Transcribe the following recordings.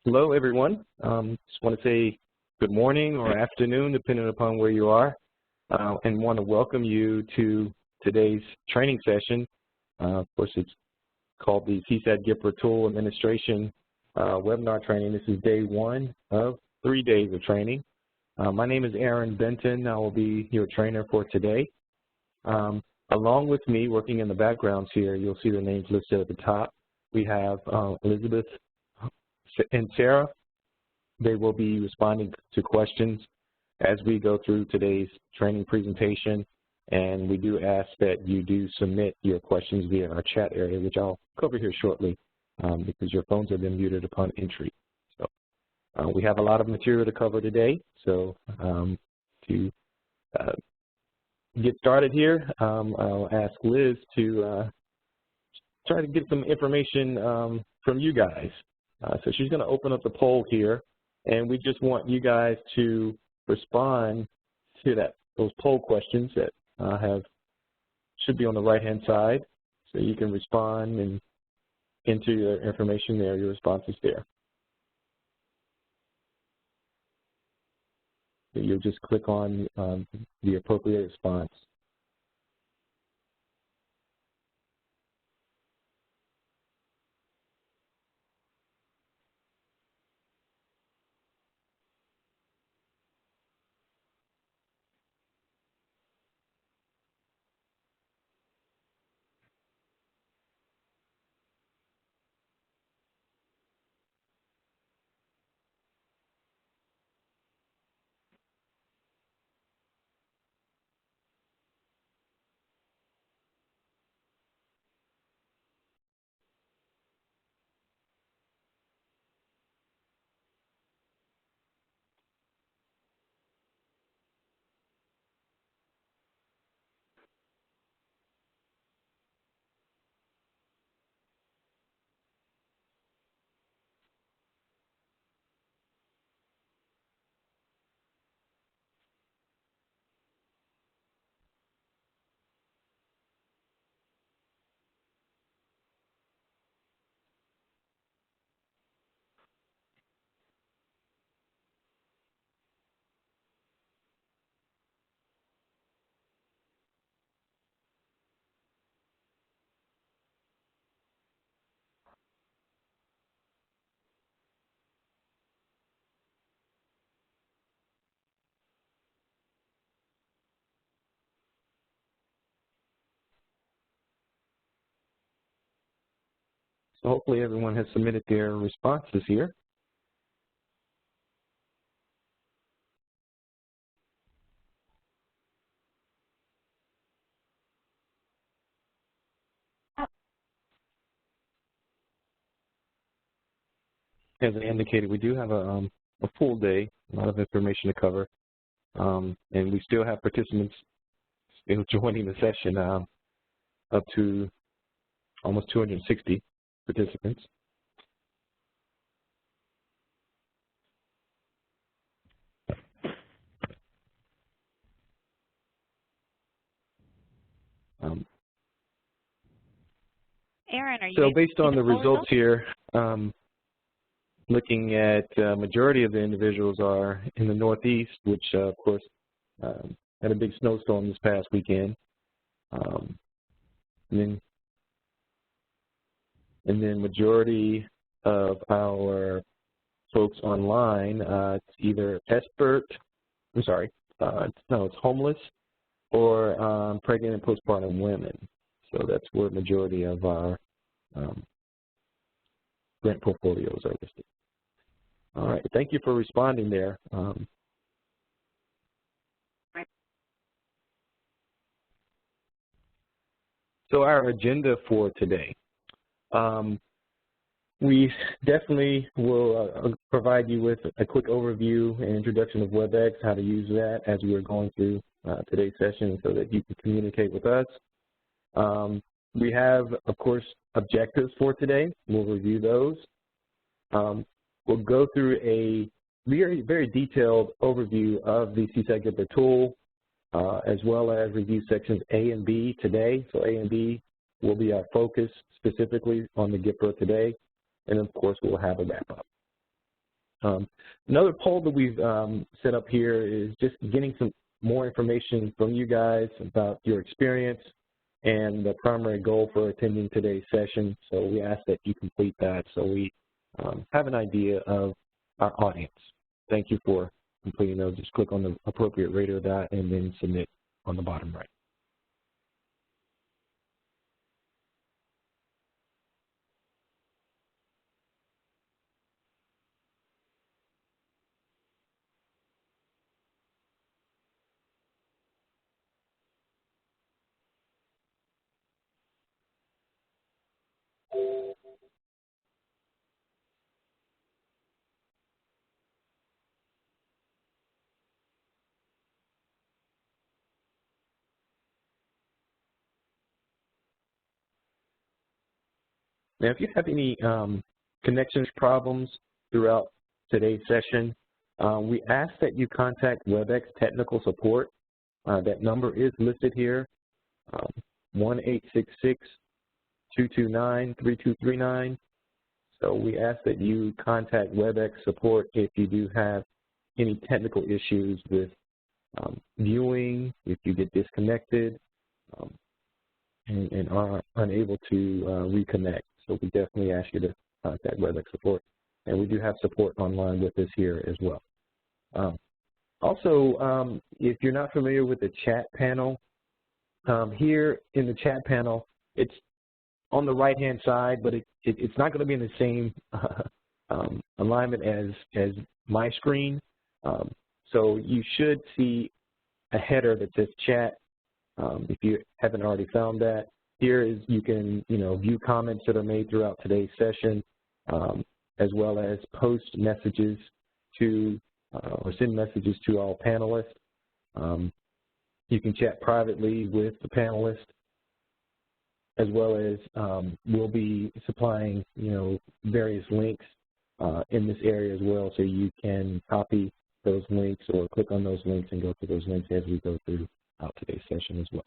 Hello, everyone. Just want to say good morning or afternoon, depending upon where you are, and want to welcome you to today's training session. Of course, it's called the CSAT GPRA Tool Administration webinar training. This is day 1 of 3 days of training. My name is Aaron Benton. I will be your trainer for today. Along with me, working in the backgrounds here, you'll see the names listed at the top. We have Elizabeth and Sarah. They will be responding to questions as we go through today's training presentation, and we do ask that you do submit your questions via our chat area, which I'll cover here shortly because your phones have been muted upon entry. So we have a lot of material to cover today, so to get started here, I'll ask Liz to try to get some information from you guys. So she's going to open up the poll here, and we just want you guys to respond to those poll questions that should be on the right-hand side. So you can respond and enter your information there, your responses there. So you'll just click on the appropriate response. So hopefully everyone has submitted their responses here. As I indicated, we do have a full day, a lot of information to cover, and we still have participants still joining the session, up to almost 260 participants. Aaron, are you so based on the results here, looking at majority of the individuals are in the Northeast, which of course had a big snowstorm this past weekend. And then majority of our folks online, it's either it's homeless or pregnant and postpartum women. So that's where the majority of our grant portfolios are listed. All right, thank you for responding there. So our agenda for today. We definitely will provide you with a quick overview and introduction of WebEx, how to use that as we are going through today's session so that you can communicate with us. We have, of course, objectives for today. We'll review those. We'll go through a very, very detailed overview of the CSAT GPRA tool, as well as review sections A and B today. So A and B will be our focus specifically on the GPRA today. And of course, we'll have a wrap up. Another poll that we've set up here is just getting some more information from you guys about your experience and the primary goal for attending today's session. So we ask that you complete that so we have an idea of our audience. Thank you for completing those. Just click on the appropriate radar dot and then submit on the bottom right. Now, if you have any connections problems throughout today's session, we ask that you contact WebEx technical support. That number is listed here, 1-866-229-3239. So we ask that you contact WebEx support if you do have any technical issues with viewing, if you get disconnected and are unable to reconnect. So we definitely ask you to contact WebEx support. And we do have support online with us here as well. Also, if you're not familiar with the chat panel, here in the chat panel, it's on the right-hand side, but it's not going to be in the same alignment as my screen. So you should see a header that says chat. If you haven't already found that, here is you can view comments that are made throughout today's session, as well as post messages to or send messages to all panelists. You can chat privately with the panelists, as well as we'll be supplying various links in this area as well, so you can copy those links or click on those links and go to those links as we go through today's session as well.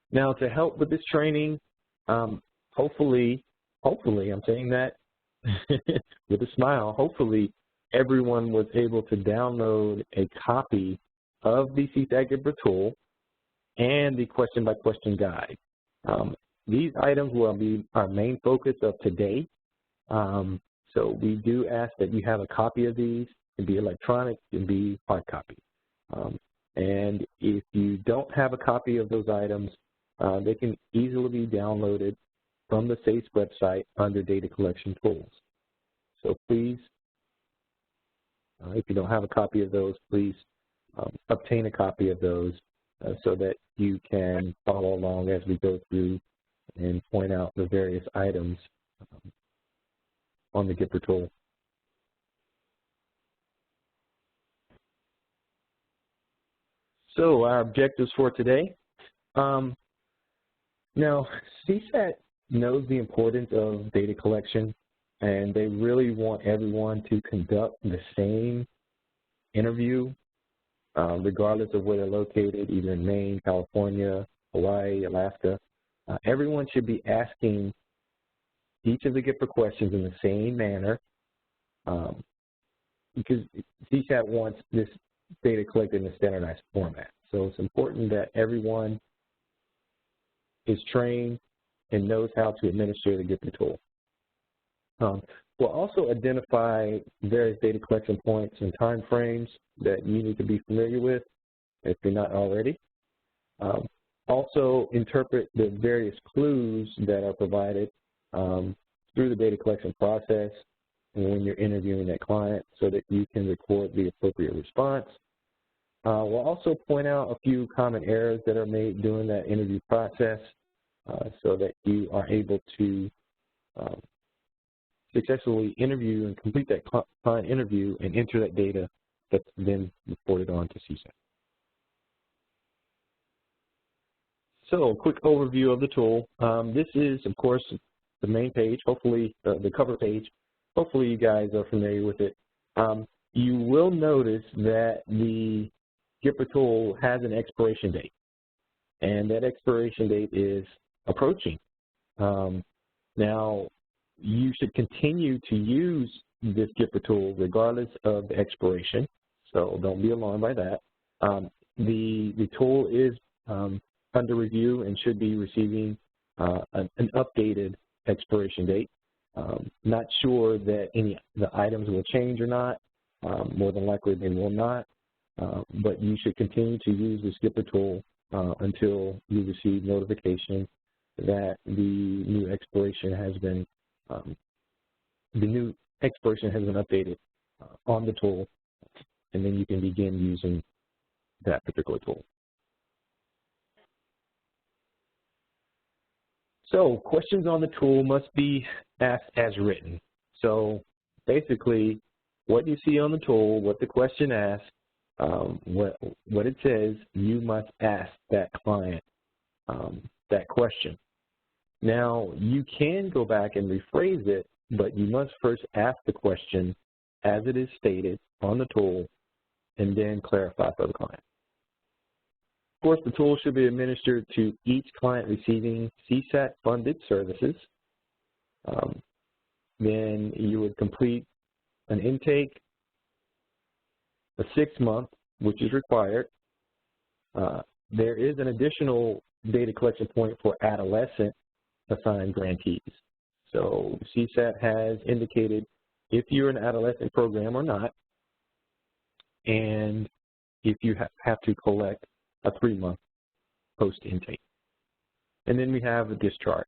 Now, to help with this training, hopefully, I'm saying that with a smile, hopefully everyone was able to download a copy of the CSAT GPRA tool and the question-by-question guide. These items will be our main focus of today. So we do ask that you have a copy of these. It can be electronic, it can be hard copy. And if you don't have a copy of those items, they can easily be downloaded from the SACE website under data collection tools. So please, if you don't have a copy of those, please obtain a copy of those so that you can follow along as we go through and point out the various items on the GPRA tool. So our objectives for today. Now, CSAT knows the importance of data collection, and they really want everyone to conduct the same interview, regardless of where they're located, either in Maine, California, Hawaii, Alaska. Everyone should be asking each of the GPRA questions in the same manner, because CSAT wants this data collected in a standardized format. So it's important that everyone is trained and knows how to administer the GPRA tool. We'll also identify various data collection points and time frames that you need to be familiar with if you're not already. Also interpret the various clues that are provided through the data collection process and when you're interviewing that client so that you can record the appropriate response. We'll also point out a few common errors that are made during that interview process so that you are able to successfully interview and complete that client interview and enter that data that's then reported on to CSAT. So a quick overview of the tool. This is, of course, the main page, hopefully the cover page. Hopefully you guys are familiar with it. You will notice that the GPRA tool has an expiration date, and that expiration date is approaching. Now, you should continue to use this GPRA tool regardless of the expiration, so don't be alarmed by that. The tool is under review and should be receiving an updated expiration date. Not sure that the items will change or not. More than likely they will not, but you should continue to use this GPRA tool until you receive notification that the new expiration has been updated on the tool, and then you can begin using that particular tool. So questions on the tool must be asked as written. So basically, what you see on the tool, what the question asks, what it says, you must ask that client that question. Now, you can go back and rephrase it, but you must first ask the question as it is stated on the tool and then clarify for the client. Of course, the tool should be administered to each client receiving CSAT-funded services. Then you would complete an intake, a 6-month, which is required. There is an additional data collection point for adolescent assigned grantees. So CSAT has indicated if you're an adolescent program or not, and if you have to collect a 3-month post-intake. And then we have a discharge.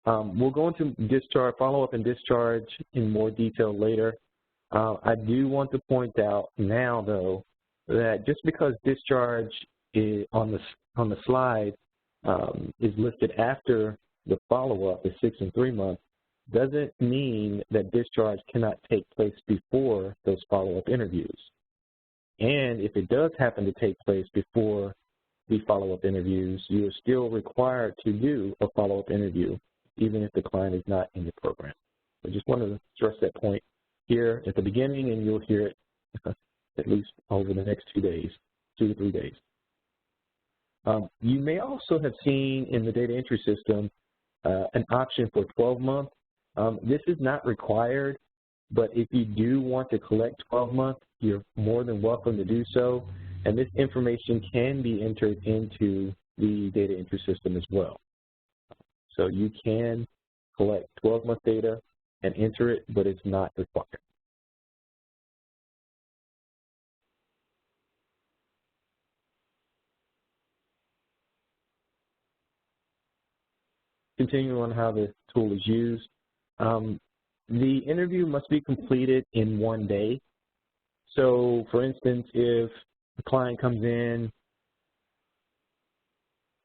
We'll go into discharge, follow-up and discharge in more detail later. I do want to point out now, though, that just because discharge is on the slide is listed after the follow-up, the 6 and 3 months, doesn't mean that discharge cannot take place before those follow-up interviews. And if it does happen to take place before the follow-up interviews, you are still required to do a follow-up interview, even if the client is not in your program. I just wanted to stress that point here at the beginning, and you'll hear it at least over the next 2 days, 2 to 3 days. You may also have seen in the data entry system an option for 12-month. This is not required, but if you do want to collect 12-month, you're more than welcome to do so, and this information can be entered into the data entry system as well. So you can collect 12-month data and enter it, but it's not required. Continuing on how the tool is used, the interview must be completed in 1 day. So, for instance, if the client comes in,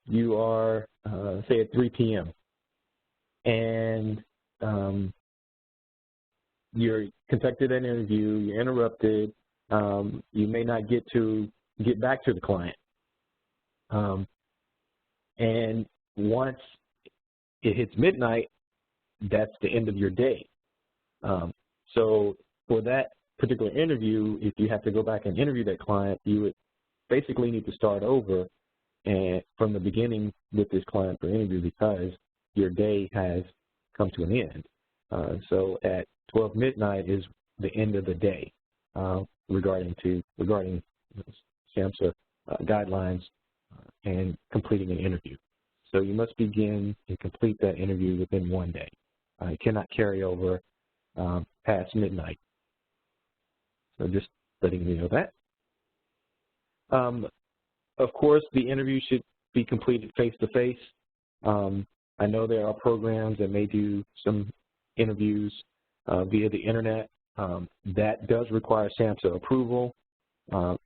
you are, say, at 3 p.m., and you're conducted an interview, you're interrupted, you may not get back to the client. And once it hits midnight, that's the end of your day. So for that particular interview, if you have to go back and interview that client, you would basically need to start over and from the beginning with this client for interview because your day has come to an end. So at 12 midnight is the end of the day regarding SAMHSA guidelines and completing an interview. So you must begin and complete that interview within 1 day. It cannot carry over past midnight. So just letting you know that. Of course, the interview should be completed face-to-face. I know there are programs that may do some interviews via the internet. That does require SAMHSA approval,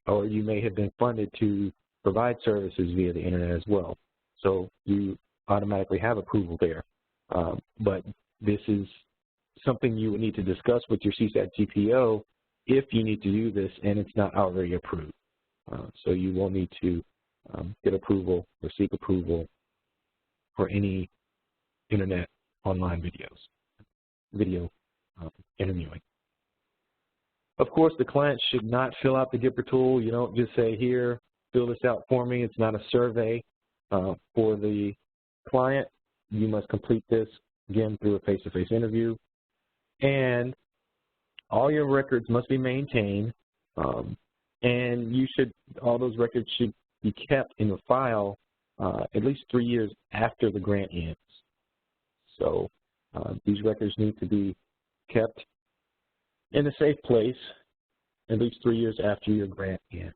or you may have been funded to provide services via the internet as well. So you automatically have approval there. But this is something you would need to discuss with your CSAT GPO if you need to do this and it's not already approved. So you will need to get approval or seek approval for any internet online video interviewing. Of course, the client should not fill out the GPRA tool. You don't just say, here, fill this out for me. It's not a survey for the client. you must complete this, again, through a face-to-face interview. And all your records must be maintained, and all those records should be kept in a file at least 3 years after the grant ends. So these records need to be kept in a safe place at least 3 years after your grant ends.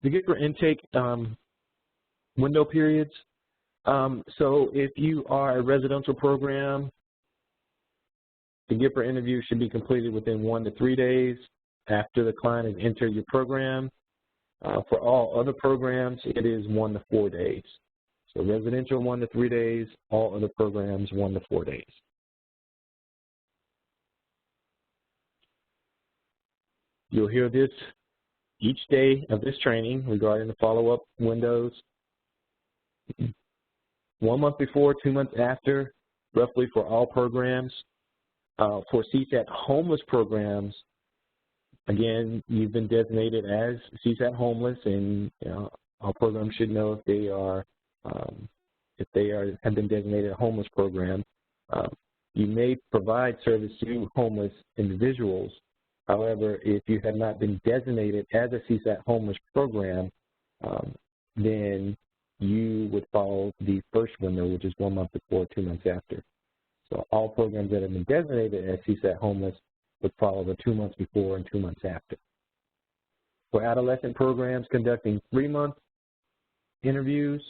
The GPRA intake window periods. So if you are a residential program, the GPRA interview should be completed within 1 to 3 days after the client has entered your program. For all other programs, it is 1 to 4 days. So residential 1 to 3 days, all other programs 1 to 4 days. You'll hear this each day of this training regarding the follow-up windows. 1 month before, 2 months after, roughly for all programs. For CSAT homeless programs, again, you've been designated as CSAT homeless, and all programs should know if they have been designated a homeless program. You may provide service to homeless individuals. However, if you have not been designated as a CSAT homeless program, then you would follow the first window, which is 1 month before, 2 months after. So all programs that have been designated as CSAT homeless would follow the 2 months before and 2 months after. For adolescent programs conducting 3-month interviews,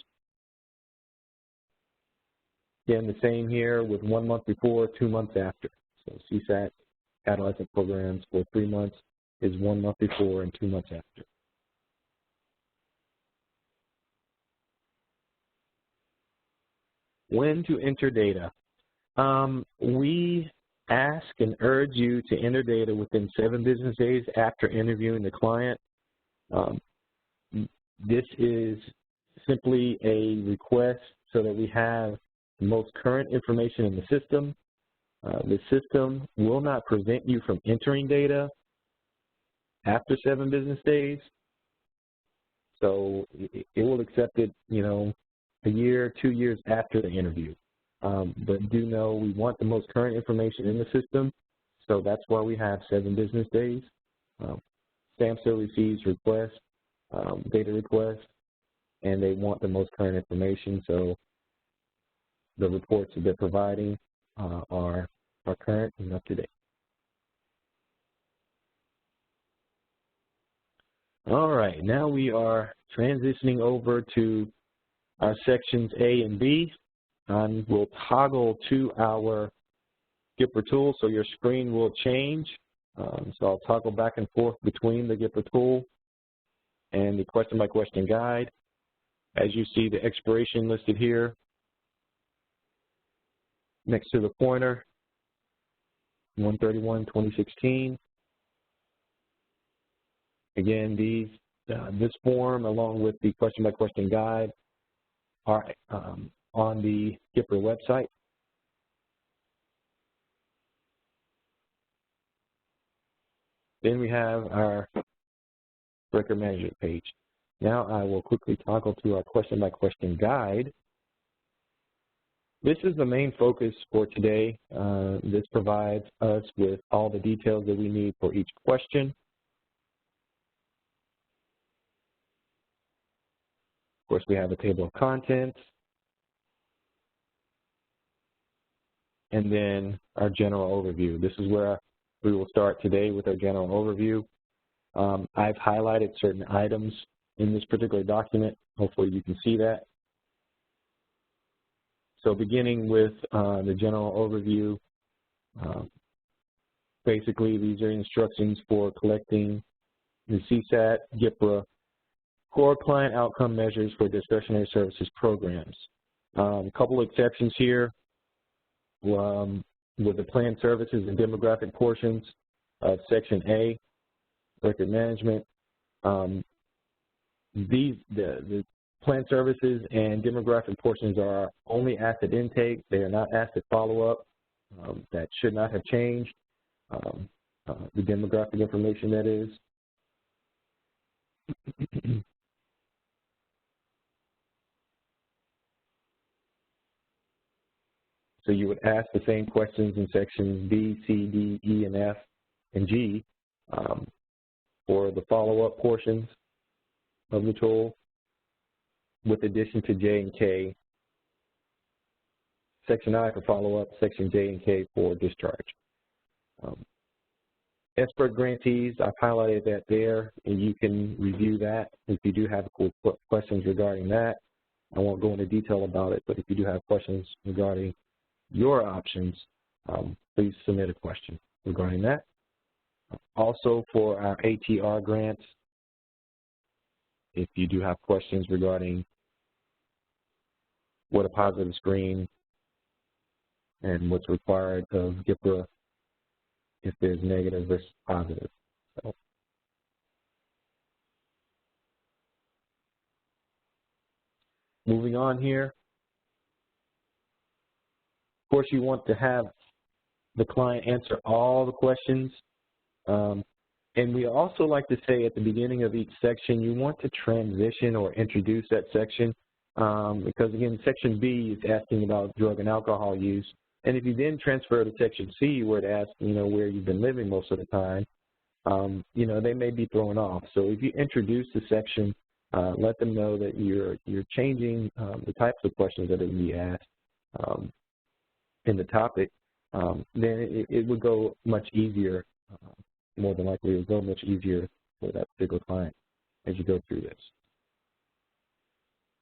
again, the same here with 1 month before, 2 months after. So CSAT adolescent programs for 3 months is 1 month before and 2 months after. When to enter data. We ask and urge you to enter data within 7 business days after interviewing the client. This is simply a request so that we have the most current information in the system. The system will not prevent you from entering data after 7 business days. So it will accept it, a year, 2 years after the interview. But do know we want the most current information in the system, so that's why we have 7 business days. SAMHSA receives requests, data requests, and they want the most current information, so the reports that they're providing are current and up to date. All right, now we are transitioning over to our sections A and B. And we'll toggle to our GPRA tool, so your screen will change. So I'll toggle back and forth between the GPRA tool and the question-by-question guide. As you see the expiration listed here next to the pointer, 1/31/2016. Again, this form, along with the question-by-question guide, are on the GPRA website. Then we have our record management page. Now I will quickly toggle to our question-by-question guide. This is the main focus for today. This provides us with all the details that we need for each question. Of course, we have a table of contents, and then our general overview. This is where we will start today with our general overview. I've highlighted certain items in this particular document. Hopefully you can see that. So beginning with the general overview, basically these are instructions for collecting the CSAT, GPRA, core client outcome measures for discretionary services programs. A couple of exceptions here. With the planned services and demographic portions of Section A, record management, the Plan services and demographic portions are only asset intake. They are not asset follow-up. That should not have changed. The demographic information, that is. So you would ask the same questions in sections B, C, D, E, and F, and G for the follow-up portions of the tool, with addition to J and K. Section I for follow-up, section J and K for discharge. Expert grantees, I've highlighted that there, and you can review that if you do have questions regarding that. I won't go into detail about it, but if you do have questions regarding your options, please submit a question regarding that. Also, for our ATR grants, if you do have questions regarding what a positive screen and what's required of GPRA, if there's negative versus positive. So, moving on here, of course you want to have the client answer all the questions. And we also like to say at the beginning of each section, you want to transition or introduce that section because, again, Section B is asking about drug and alcohol use. And if you then transfer to Section C, where it asks, where you've been living most of the time, they may be thrown off. So if you introduce the section, let them know that you're changing the types of questions that are going to be asked in the topic, then it would go much easier. More than likely, it will go much easier for that particular client as you go through this.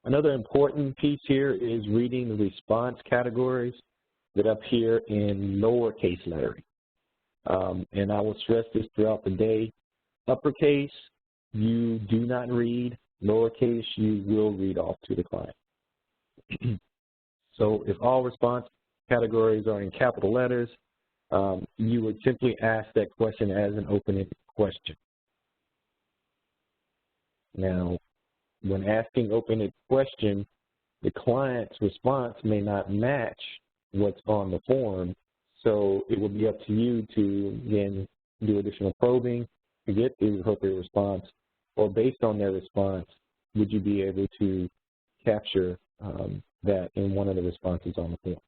Another important piece here is reading the response categories that up here in lowercase lettering. And I will stress this throughout the day. Uppercase, you do not read. Lowercase, you will read off to the client. So if all response categories are in capital letters, you would simply ask that question as an open-ended question. Now, when asking open-ended question, the client's response may not match what's on the form, so it will be up to you to, again, do additional probing to get the appropriate response, or based on their response, would you be able to capture that in one of the responses on the form.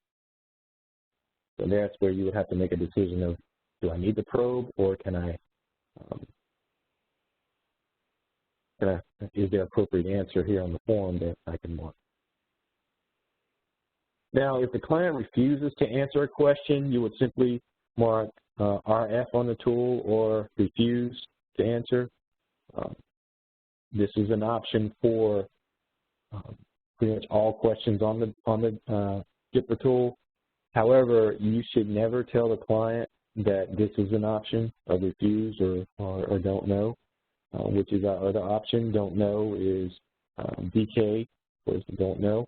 So that's where you would have to make a decision of, do I need the probe, or is there appropriate answer here on the form that I can mark? Now, if the client refuses to answer a question, you would simply mark RF on the tool or refuse to answer. This is an option for pretty much all questions on the GPRA tool. However, you should never tell the client that this is an option of refuse or don't know, which is our other option. Don't know is DK, or don't know.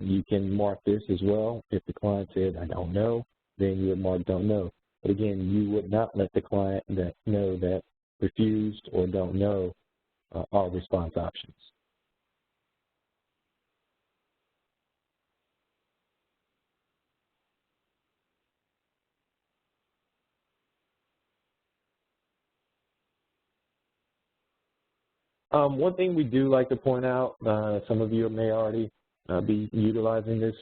You can mark this as well. If the client said, I don't know, then you would mark don't know. But again, you would not let the client know that refused or don't know are response options. One thing we do like to point out, some of you may already be utilizing this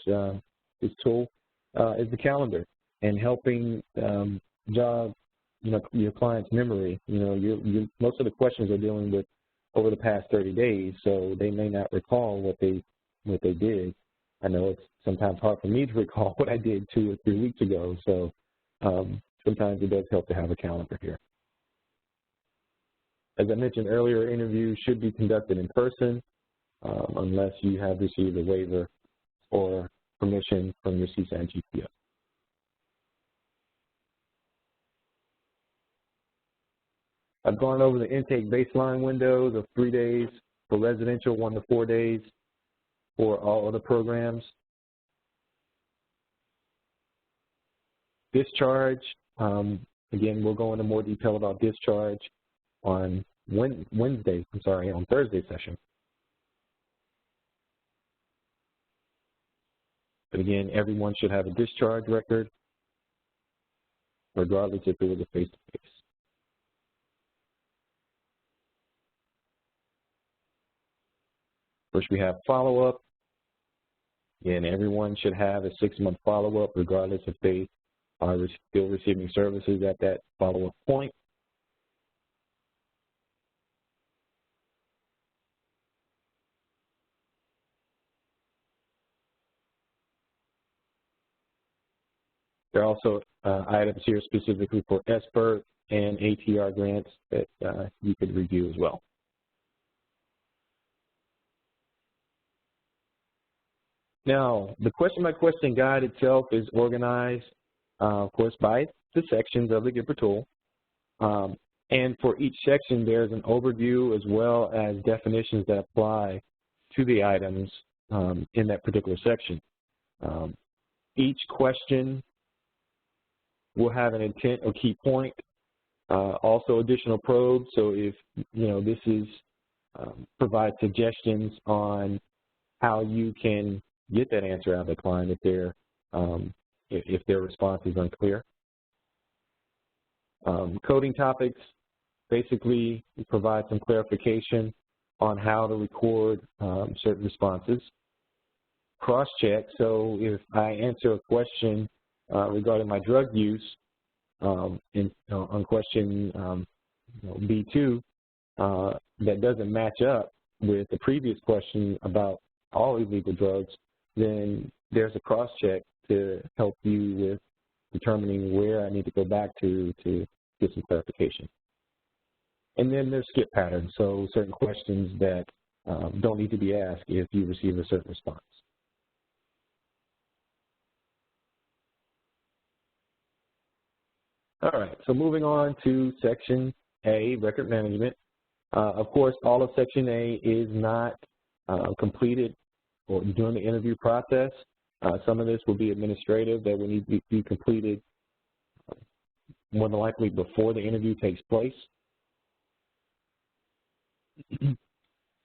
tool, is the calendar and helping jog, your client's memory. Most of the questions are dealing with over the past 30 days, so they may not recall what they did. I know it's sometimes hard for me to recall what I did 2 or 3 weeks ago, so sometimes it does help to have a calendar here. As I mentioned earlier, interviews should be conducted in person unless you have received a waiver or permission from your CSAN GPO. I've gone over the intake baseline windows of 3 days for residential, 1 to 4 days for all other programs. Discharge, again, we'll go into more detail about discharge on Thursday session. But again, everyone should have a discharge record, regardless if it was a face-to-face. First, we have follow-up. Again, everyone should have a 6-month follow-up, regardless if they are still receiving services at that follow-up point. There are also items here specifically for SBIRT and ATR grants that you could review as well. Now, the question-by-question guide itself is organized, of course, by the sections of the GPRA tool. And for each section, there's an overview as well as definitions that apply to the items in that particular section. Each question will have an intent or key point, also additional probes. So if, this is provide suggestions on how you can get that answer out of the client if their response is unclear. Coding topics basically provide some clarification on how to record certain responses. Cross-check, so if I answer a question regarding my drug use on question B2 that doesn't match up with the previous question about all illegal drugs, then there's a cross-check to help you with determining where I need to go back to get some clarification. And then there's skip patterns, so certain questions that don't need to be asked if you receive a certain response. All right, so moving on to Section A, Record Management. Of course, all of Section A is not completed or during the interview process. Some of this will be administrative that will need to be completed more than likely before the interview takes place.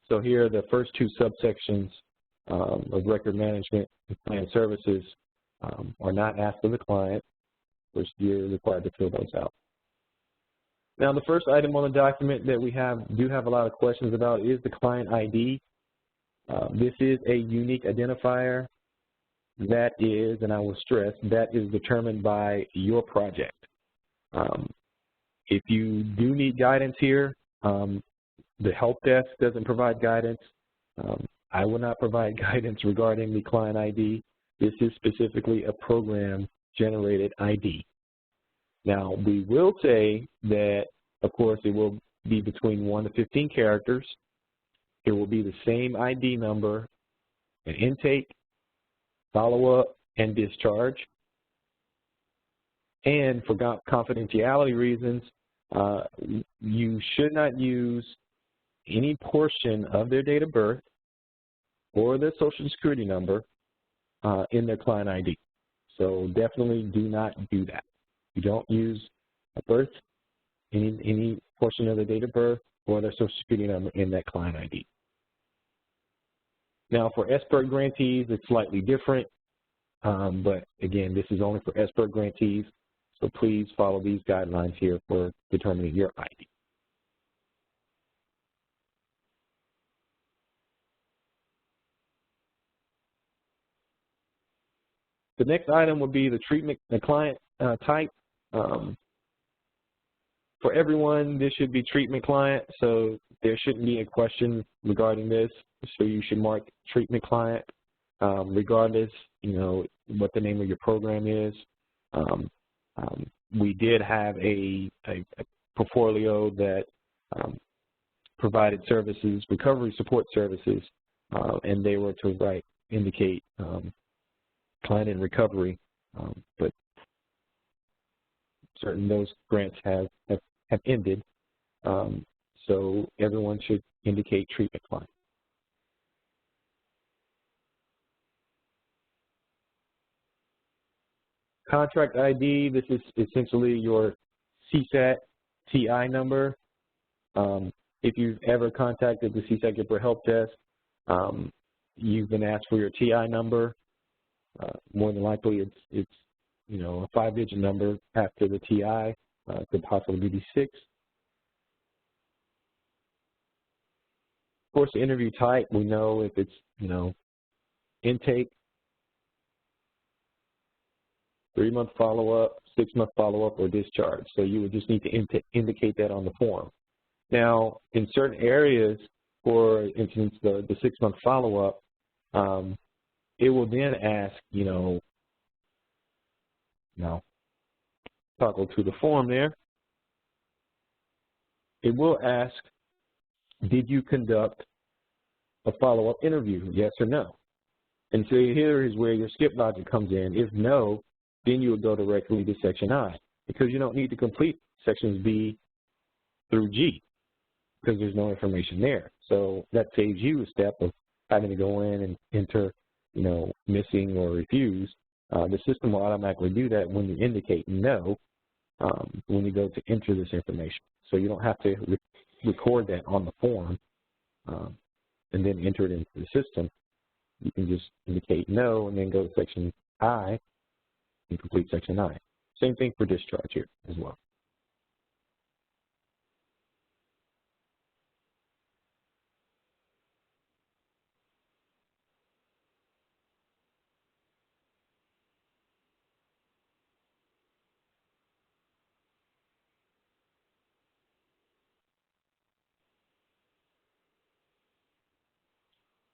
So here, the first two subsections of record management and plan services are not asked of the client, which you're required to fill those out. Now, the first item on the document that we do have a lot of questions about is the client ID. This is a unique identifier that is, and I will stress, that is determined by your project. If you do need guidance here, the help desk doesn't provide guidance. I will not provide guidance regarding the client ID. This is specifically a program-generated ID. Now, we will say that, of course, it will be between 1 to 15 characters. It will be the same ID number in intake, follow-up, and discharge. And for confidentiality reasons, you should not use any portion of their date of birth or their social security number in their client ID. So definitely do not do that. You don't use a birth, any portion of the date of birth or their social security number in that client ID. Now for SBIRT grantees, it's slightly different, but again, this is only for SBIRT grantees, so please follow these guidelines here for determining your ID. The next item would be the client type. For everyone, this should be treatment client, so there shouldn't be a question regarding this. So you should mark treatment client, regardless, what the name of your program is. We did have a portfolio that provided services, recovery support services, and they were to indicate client in recovery, but certain those grants have ended, so everyone should indicate treatment client. Contract ID, this is essentially your CSAT TI number. If you've ever contacted the CSAT GPRA help desk, you've been asked for your TI number. More than likely, it's a 5-digit number after the TI. Could possibly be 6. Of course, the interview type, we know if it's intake, 3-month follow-up, 6-month follow-up, or discharge. So you would just need to indicate that on the form. Now, in certain areas, for instance, the 6-month follow-up, it will then ask, toggle to the form there. It will ask, did you conduct a follow-up interview, yes or no? And so here is where your skip logic comes in. If no, then you would go directly to section I, because you don't need to complete sections B through G, because there's no information there. So that saves you a step of having to go in and enter, missing or refused. The system will automatically do that when you indicate no when you go to enter this information. So you don't have to record that on the form and then enter it into the system. You can just indicate no and then go to section I and complete section I. Same thing for discharge here as well.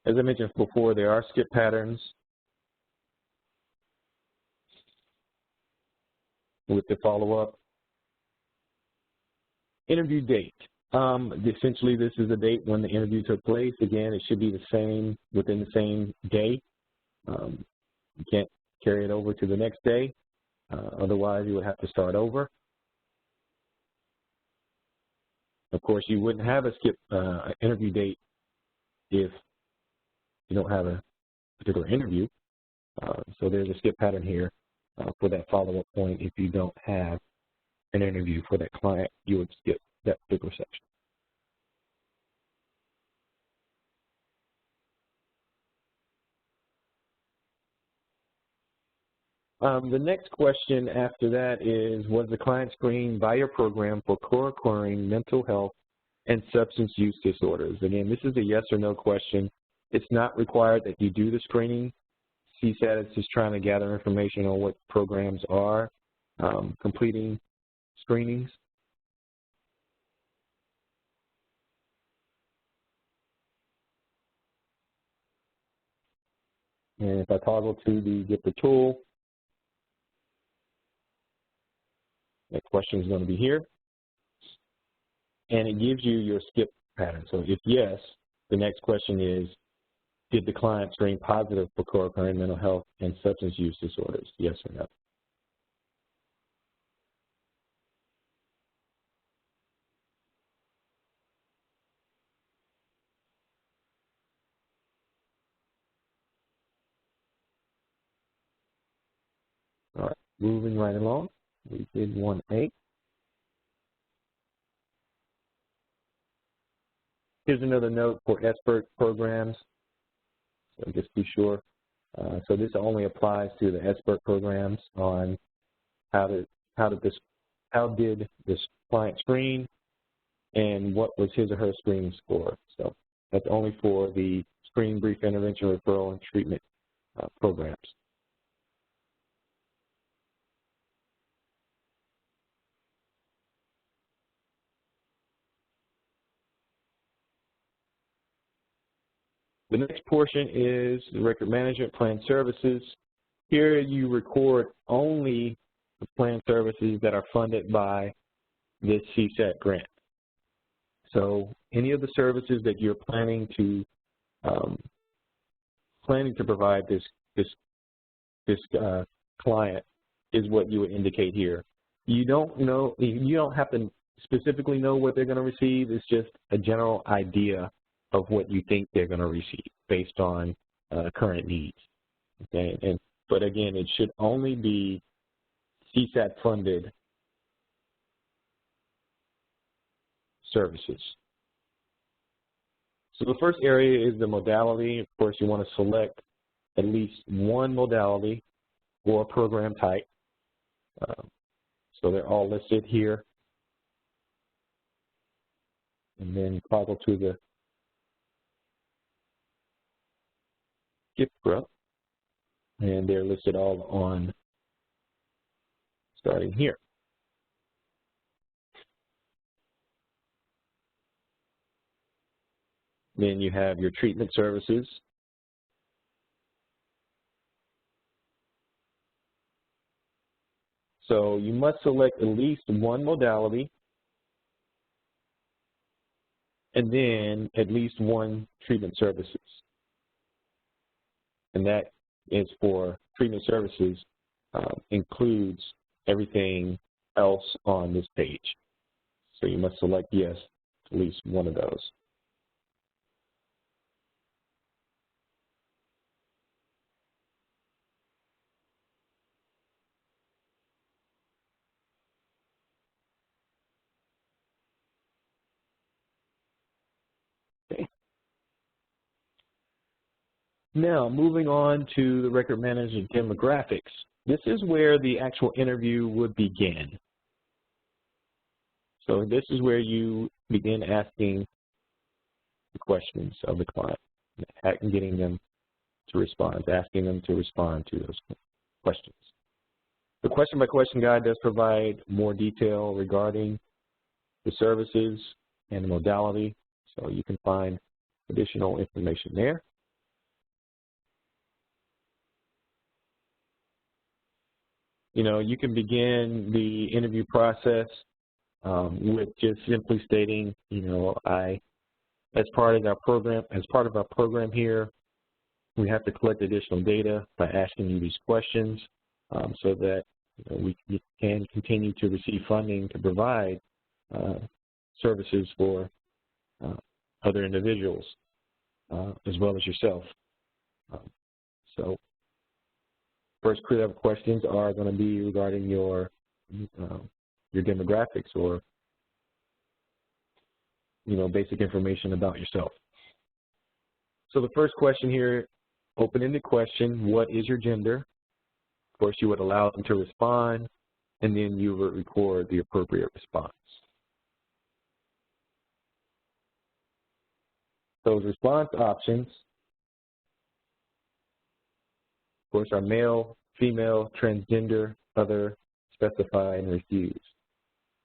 As I mentioned before, there are skip patterns with the follow-up. Interview date. Essentially, this is the date when the interview took place. Again, it should be the same within the same day. You can't carry it over to the next day. Otherwise, you would have to start over. Of course, you wouldn't have a skip interview date if you don't have a particular interview. So there's a skip pattern here for that follow-up point. If you don't have an interview for that client, you would skip that particular section. The next question after that is, was the client screened by your program for co-occurring mental health and substance use disorders? Again, this is a yes or no question. It's not required that you do the screening. CSAT is just trying to gather information on what programs are completing screenings. And if I toggle to get the tool, that question is going to be here. And it gives you your skip pattern. So if yes, the next question is, did the client screen positive for co-occurring mental health and substance use disorders? Yes or no? All right, moving right along. We did 1A. Here's another note for expert programs. So just be sure. So this only applies to the expert programs on how did this client screen and what was his or her screening score. So that's only for the screening, brief intervention, referral, and treatment programs. The next portion is the record management plan services. Here you record only the plan services that are funded by this CSAT grant. So any of the services that you're planning to provide this client is what you would indicate here. You don't have to specifically know what they're going to receive. It's just a general idea of what you think they're going to receive based on current needs. Okay, but again, it should only be CSAT funded services. So the first area is the modality. Of course, you want to select at least one modality or program type. So they're all listed here. And then toggle to the GPRA, and they're listed all on starting here. Then you have your treatment services. So you must select at least one modality and then at least one treatment services. And that is for treatment services, includes everything else on this page. So you must select yes to at least one of those. Okay. Now, moving on to the record management demographics. This is where the actual interview would begin. So this is where you begin asking the questions of the client and getting them to respond, asking them to respond to those questions. The question-by-question guide does provide more detail regarding the services and the modality, so you can find additional information there. You know, you can begin the interview process with just simply stating, you know, as part of our program here, we have to collect additional data by asking you these questions so that we can continue to receive funding to provide services for other individuals as well as yourself. So first critical questions are going to be regarding your demographics, or basic information about yourself. So the first question here, open-ended question: what is your gender? Of course, you would allow them to respond, and then you would record the appropriate response. Those response options, of course, are male, female, transgender, other, specify, and refuse.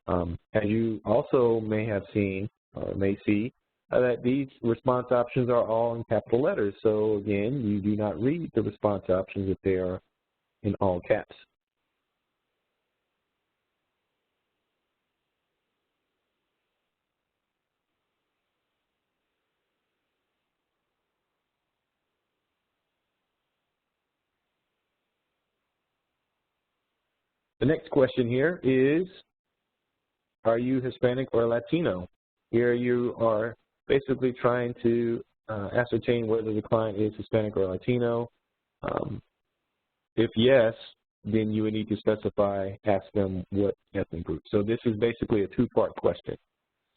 As you also may have seen or may see, that these response options are all in capital letters. So again, you do not read the response options if they are in all caps. The next question here is, are you Hispanic or Latino? Here you are basically trying to ascertain whether the client is Hispanic or Latino. If yes, then you would need to specify, ask them what ethnic group. So this is basically a two-part question.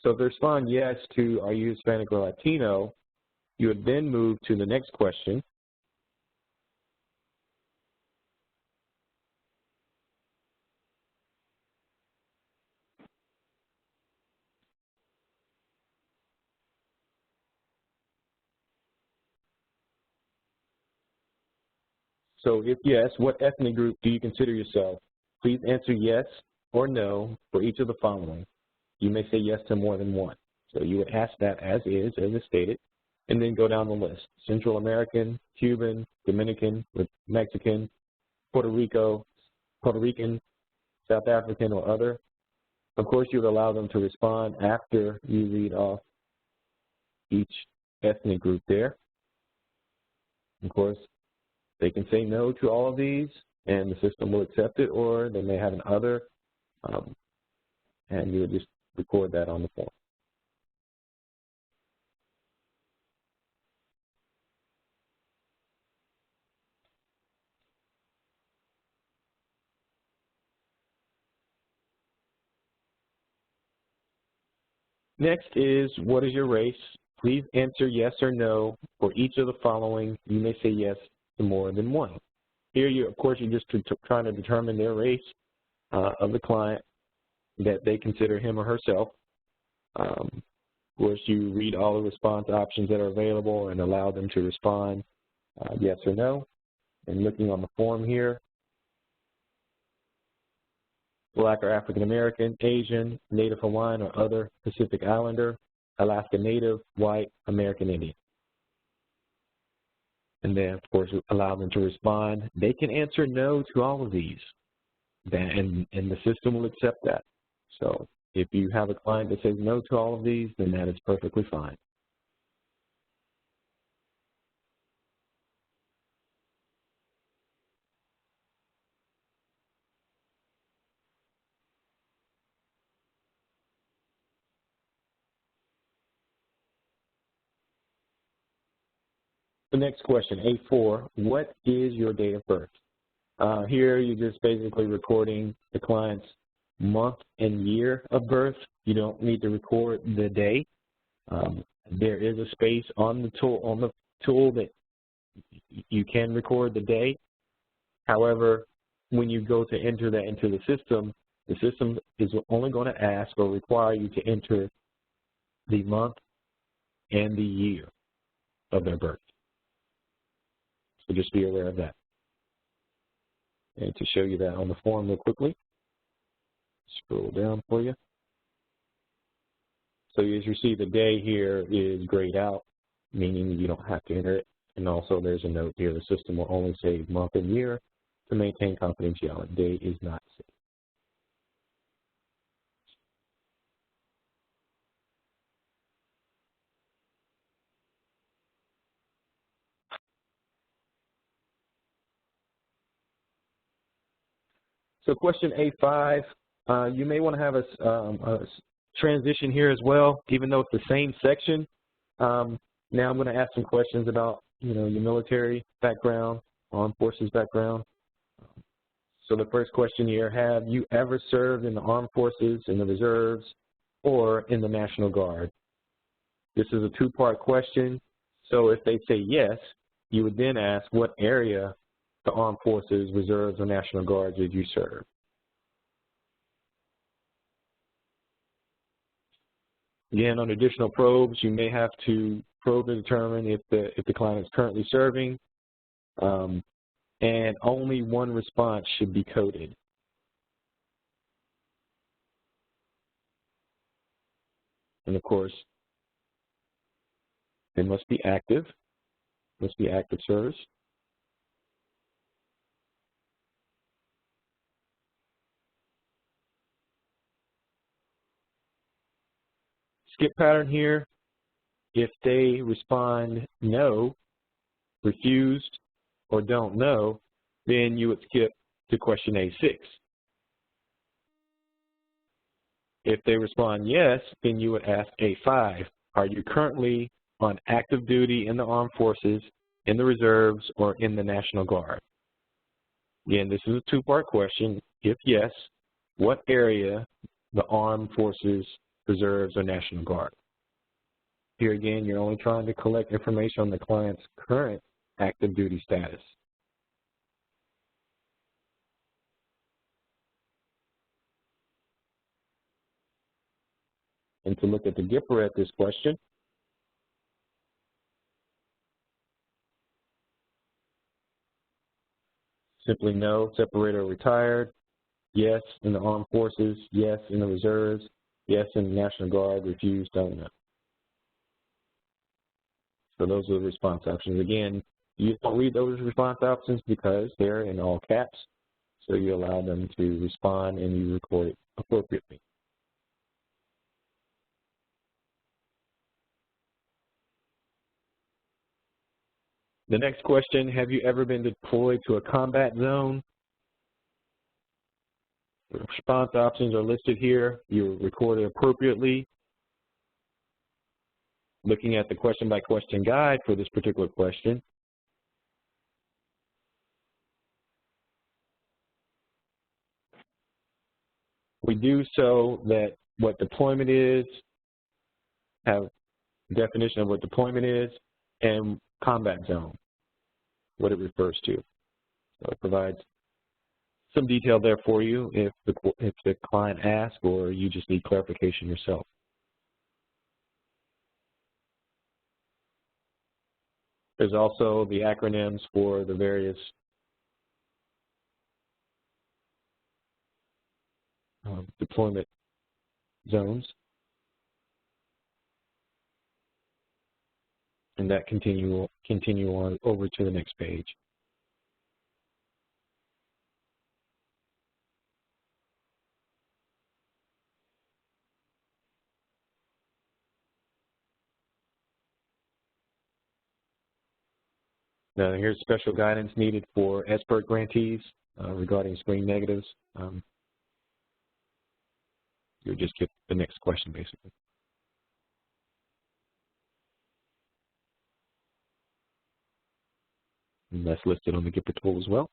So if they respond yes to are you Hispanic or Latino, you would then move to the next question. So if yes, what ethnic group do you consider yourself? Please answer yes or no for each of the following. You may say yes to more than one. So you would ask that as is stated, and then go down the list: Central American, Cuban, Dominican, Mexican, Puerto Rican, South African, or other. Of course, you would allow them to respond after you read off each ethnic group there. Of course, they can say no to all of these, and the system will accept it, or they may have an other, and you would just record that on the form. Next is, what is your race? Please answer yes or no for each of the following. You may say yes to more than one. Here, of course, you're just trying to determine their race of the client that they consider him or herself. Of course, you read all the response options that are available and allow them to respond yes or no. And looking on the form here, Black or African American, Asian, Native Hawaiian or other Pacific Islander, Alaska Native, White, American Indian. And then, of course, allow them to respond. They can answer no to all of these, and the system will accept that. So if you have a client that says no to all of these, then that is perfectly fine. The next question, A4, what is your date of birth? Here you're just basically recording the client's month and year of birth. You don't need to record the day. There is a space on the tool that you can record the day. However, when you go to enter that into the system is only going to ask or require you to enter the month and the year of their birth. So just be aware of that. And to show you that on the form real quickly, scroll down for you. So as you see, the day here is grayed out, meaning you don't have to enter it. And also there's a note here, the system will only save month and year to maintain confidentiality. Day is not saved. So question A5, you may want to have a transition here as well, even though it's the same section. Now I'm going to ask some questions about, your military background, armed forces background. So the first question here, have you ever served in the armed forces, in the reserves, or in the National Guard? This is a two-part question. So if they say yes, you would then ask what area the armed forces, reserves, or National Guard did you serve? Again, on additional probes, you may have to probe to determine if the client is currently serving, and only one response should be coded. And of course, they must be active service. Skip pattern here, if they respond no, refused, or don't know, then you would skip to question A6. If they respond yes, then you would ask A5, are you currently on active duty in the armed forces, in the reserves, or in the National Guard? Again, this is a two-part question. If yes, what area the armed forces, reserves, or National Guard? Here again, you're only trying to collect information on the client's current active duty status. And to look at the GPRA at this question, simply no, separated or retired, yes in the armed forces, yes in the reserves, yes in the National Guard, refused, don't know. So those are the response options. Again, you don't read those response options because they're in all caps, so you allow them to respond and you record it appropriately. The next question, have you ever been deployed to a combat zone? The response options are listed here. You record it appropriately. Looking at the question-by-question guide for this particular question, we do so that what deployment is, have definition of what deployment is, and combat zone. what it refers to. So it provides some detail there for you if the client asks or you just need clarification yourself. There's also the acronyms for the various deployment zones, and that continue on over to the next page. Now, here's special guidance needed for expert grantees regarding screen negatives. You'll just get the next question, basically. And that's listed on the GPRA tool as well.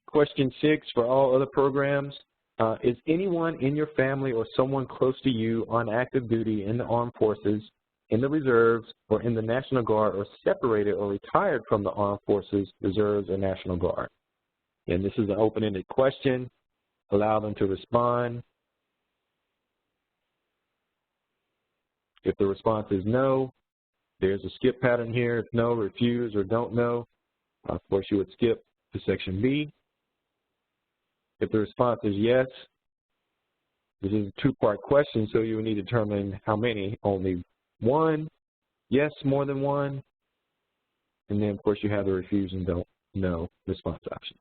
Question 6 for all other programs. Is anyone in your family or someone close to you on active duty in the armed forces, in the reserves, or in the National Guard, or separated or retired from the armed forces, reserves, or National Guard? And this is an open-ended question. Allow them to respond. If the response is no, there's a skip pattern here. If no, refuse, or don't know, of course you would skip to section B. If the response is yes, this is a two-part question, so you would need to determine how many. Only one, yes, more than one, and then of course you have the refuse and don't know response options.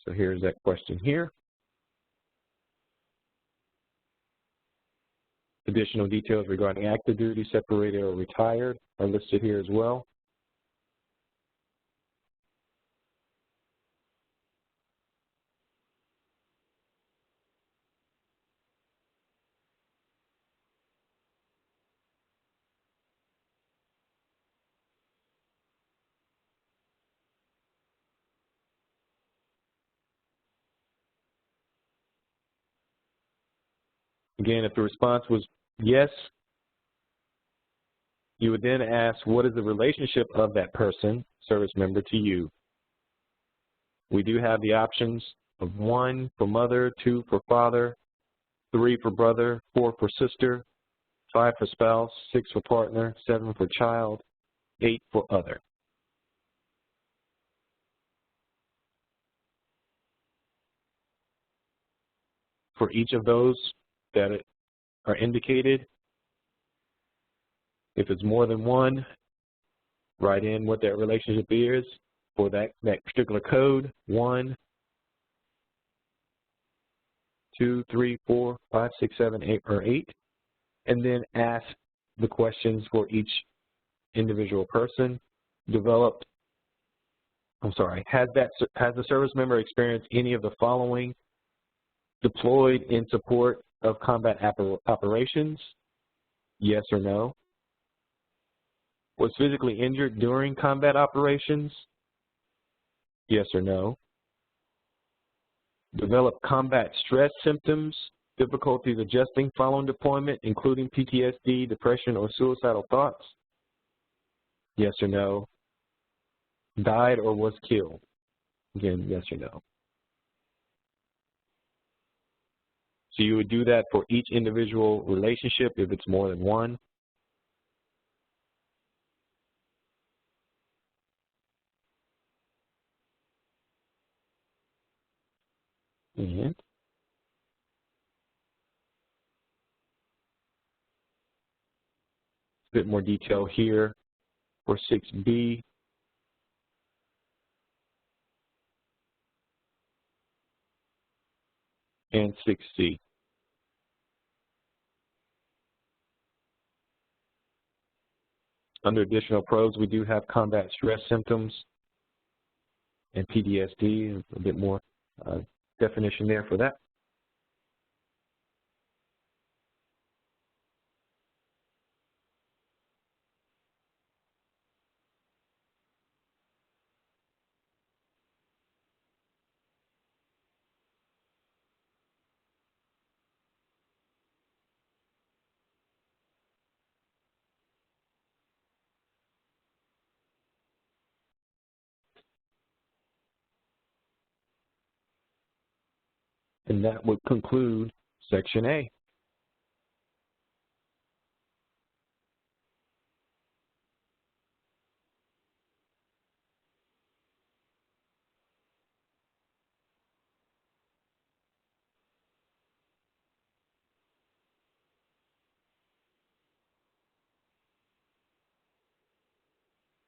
So here's that question here. Additional details regarding active duty, separated, or retired are listed here as well. Again, if the response was yes, you would then ask, what is the relationship of that person, service member, to you? We do have the options of 1 for mother, 2 for father, 3 for brother, 4 for sister, 5 for spouse, 6 for partner, 7 for child, 8 for other. For each of those that are indicated, if it's more than one, write in what that relationship is for that particular code: 1, 2, 3, 4, 5, 6, 7, 8, or 8, and then ask the questions for each individual person. Has the service member experienced any of the following? Deployed in support of combat operations? Yes or no. Was physically injured during combat operations? Yes or no. Developed combat stress symptoms, difficulties adjusting following deployment, including PTSD, depression, or suicidal thoughts? Yes or no. Died or was killed? Again, yes or no. So you would do that for each individual relationship if it's more than one. And a bit more detail here for 6B. And 6C. Under additional probes, we do have combat stress symptoms and PTSD, a bit more definition there for that. And that would conclude Section A.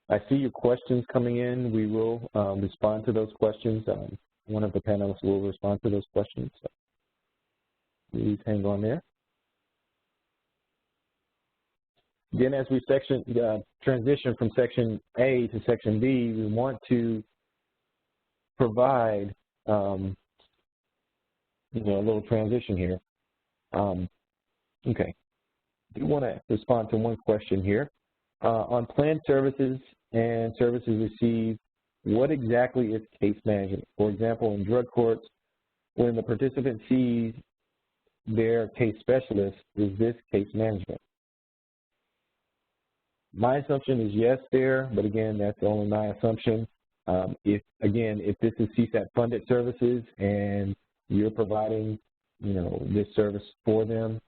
I see your questions coming in. We will respond to those questions. One of the panelists will respond to those questions. So please hang on there. Again, as we transition from Section A to Section B, we want to provide a little transition here. Okay. I do want to respond to one question here. On planned services and services received, what exactly is case management? For example, in drug courts, when the participant sees their case specialist, is this case management? My assumption is yes there, but again, that's only my assumption. If this is CSAP-funded services and you're providing, this service for them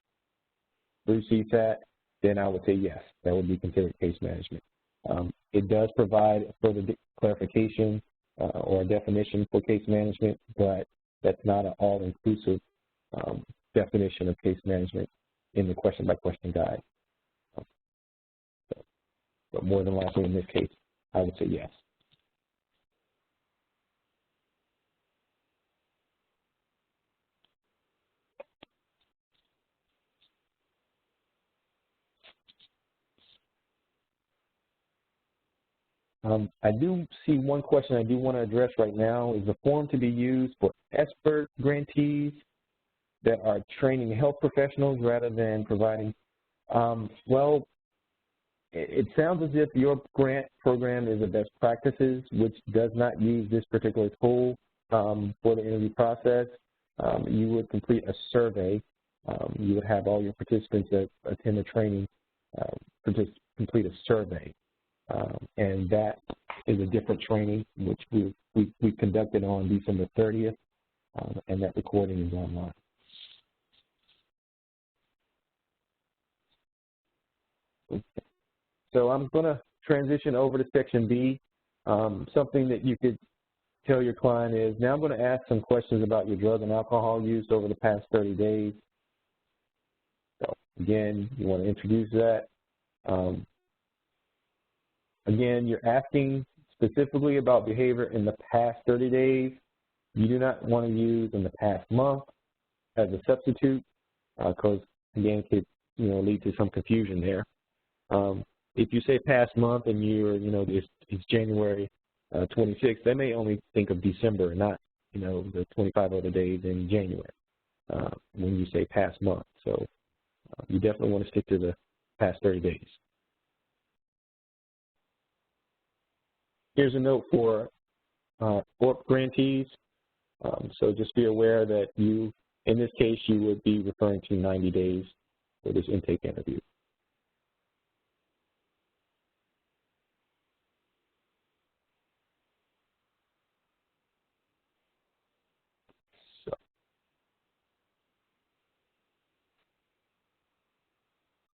through CSAP, then I would say yes, that would be considered case management. It does provide further clarification or a definition for case management, but that's not an all-inclusive definition of case management in the question-by-question guide. But more than likely in this case, I would say yes. I do see one question I do want to address right now. Is the form to be used for expert grantees that are training health professionals rather than providing? Well, it sounds as if your grant program is a best practices, which does not use this particular tool for the interview process. You would complete a survey. You would have all your participants that attend the training complete a survey. And that is a different training, which we conducted on December 30th, and that recording is online. Okay. So I'm going to transition over to Section B. Something that you could tell your client is, now I'm going to ask some questions about your drug and alcohol use over the past 30 days. So again, you want to introduce that. Again, you're asking specifically about behavior in the past 30 days. You do not want to use in the past month as a substitute because, again, it could lead to some confusion there. If you say past month and it's January 26th, they may only think of December, not, the 25 other days in January when you say past month. So you definitely want to stick to the past 30 days. Here's a note for ORP grantees. So just be aware that in this case, you would be referring to 90 days for this intake interview. So,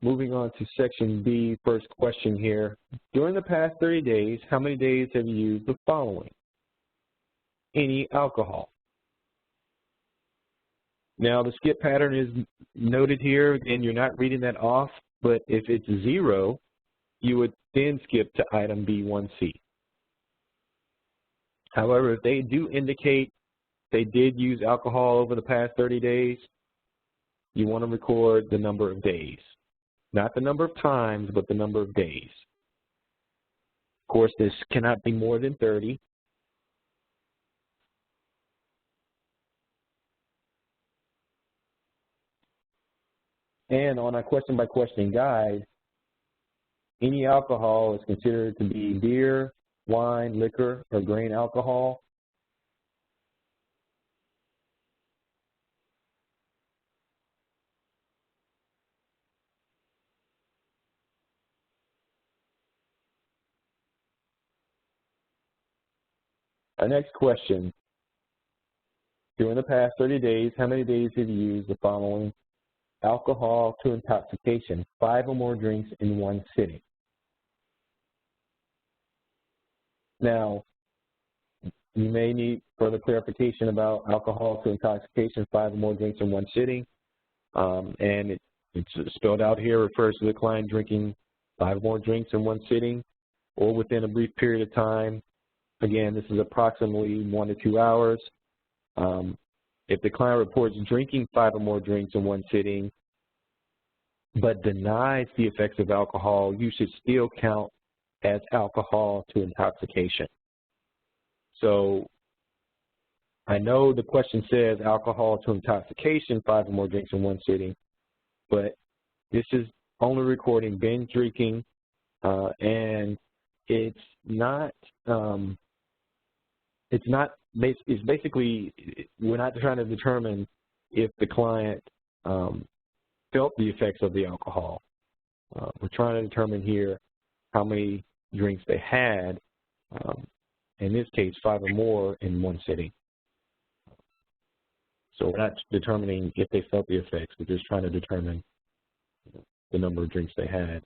moving on to Section B, first question here. During the past 30 days, how many days have you used the following? Any alcohol. Now, the skip pattern is noted here, and you're not reading that off, but if it's 0, you would then skip to item B1C. However, if they do indicate they did use alcohol over the past 30 days, you want to record the number of days. Not the number of times, but the number of days. Of course, this cannot be more than 30. And on our question-by-question guide, any alcohol is considered to be beer, wine, liquor, or grain alcohol. Our next question, during the past 30 days, how many days have you used the following alcohol to intoxication, 5 or more drinks in one sitting? Now, you may need further clarification about alcohol to intoxication, 5 or more drinks in one sitting. And it's spelled out here, refers to the client drinking 5 or more drinks in one sitting or within a brief period of time. Again, this is approximately 1 to 2 hours. If the client reports drinking 5 or more drinks in one sitting, but denies the effects of alcohol, you should still count as alcohol to intoxication. So I know the question says alcohol to intoxication, 5 or more drinks in one sitting, but this is only recording binge drinking, and it's basically, we're not trying to determine if the client felt the effects of the alcohol. We're trying to determine here how many drinks they had, in this case 5 or more in one sitting. So we're not determining if they felt the effects, we're just trying to determine the number of drinks they had,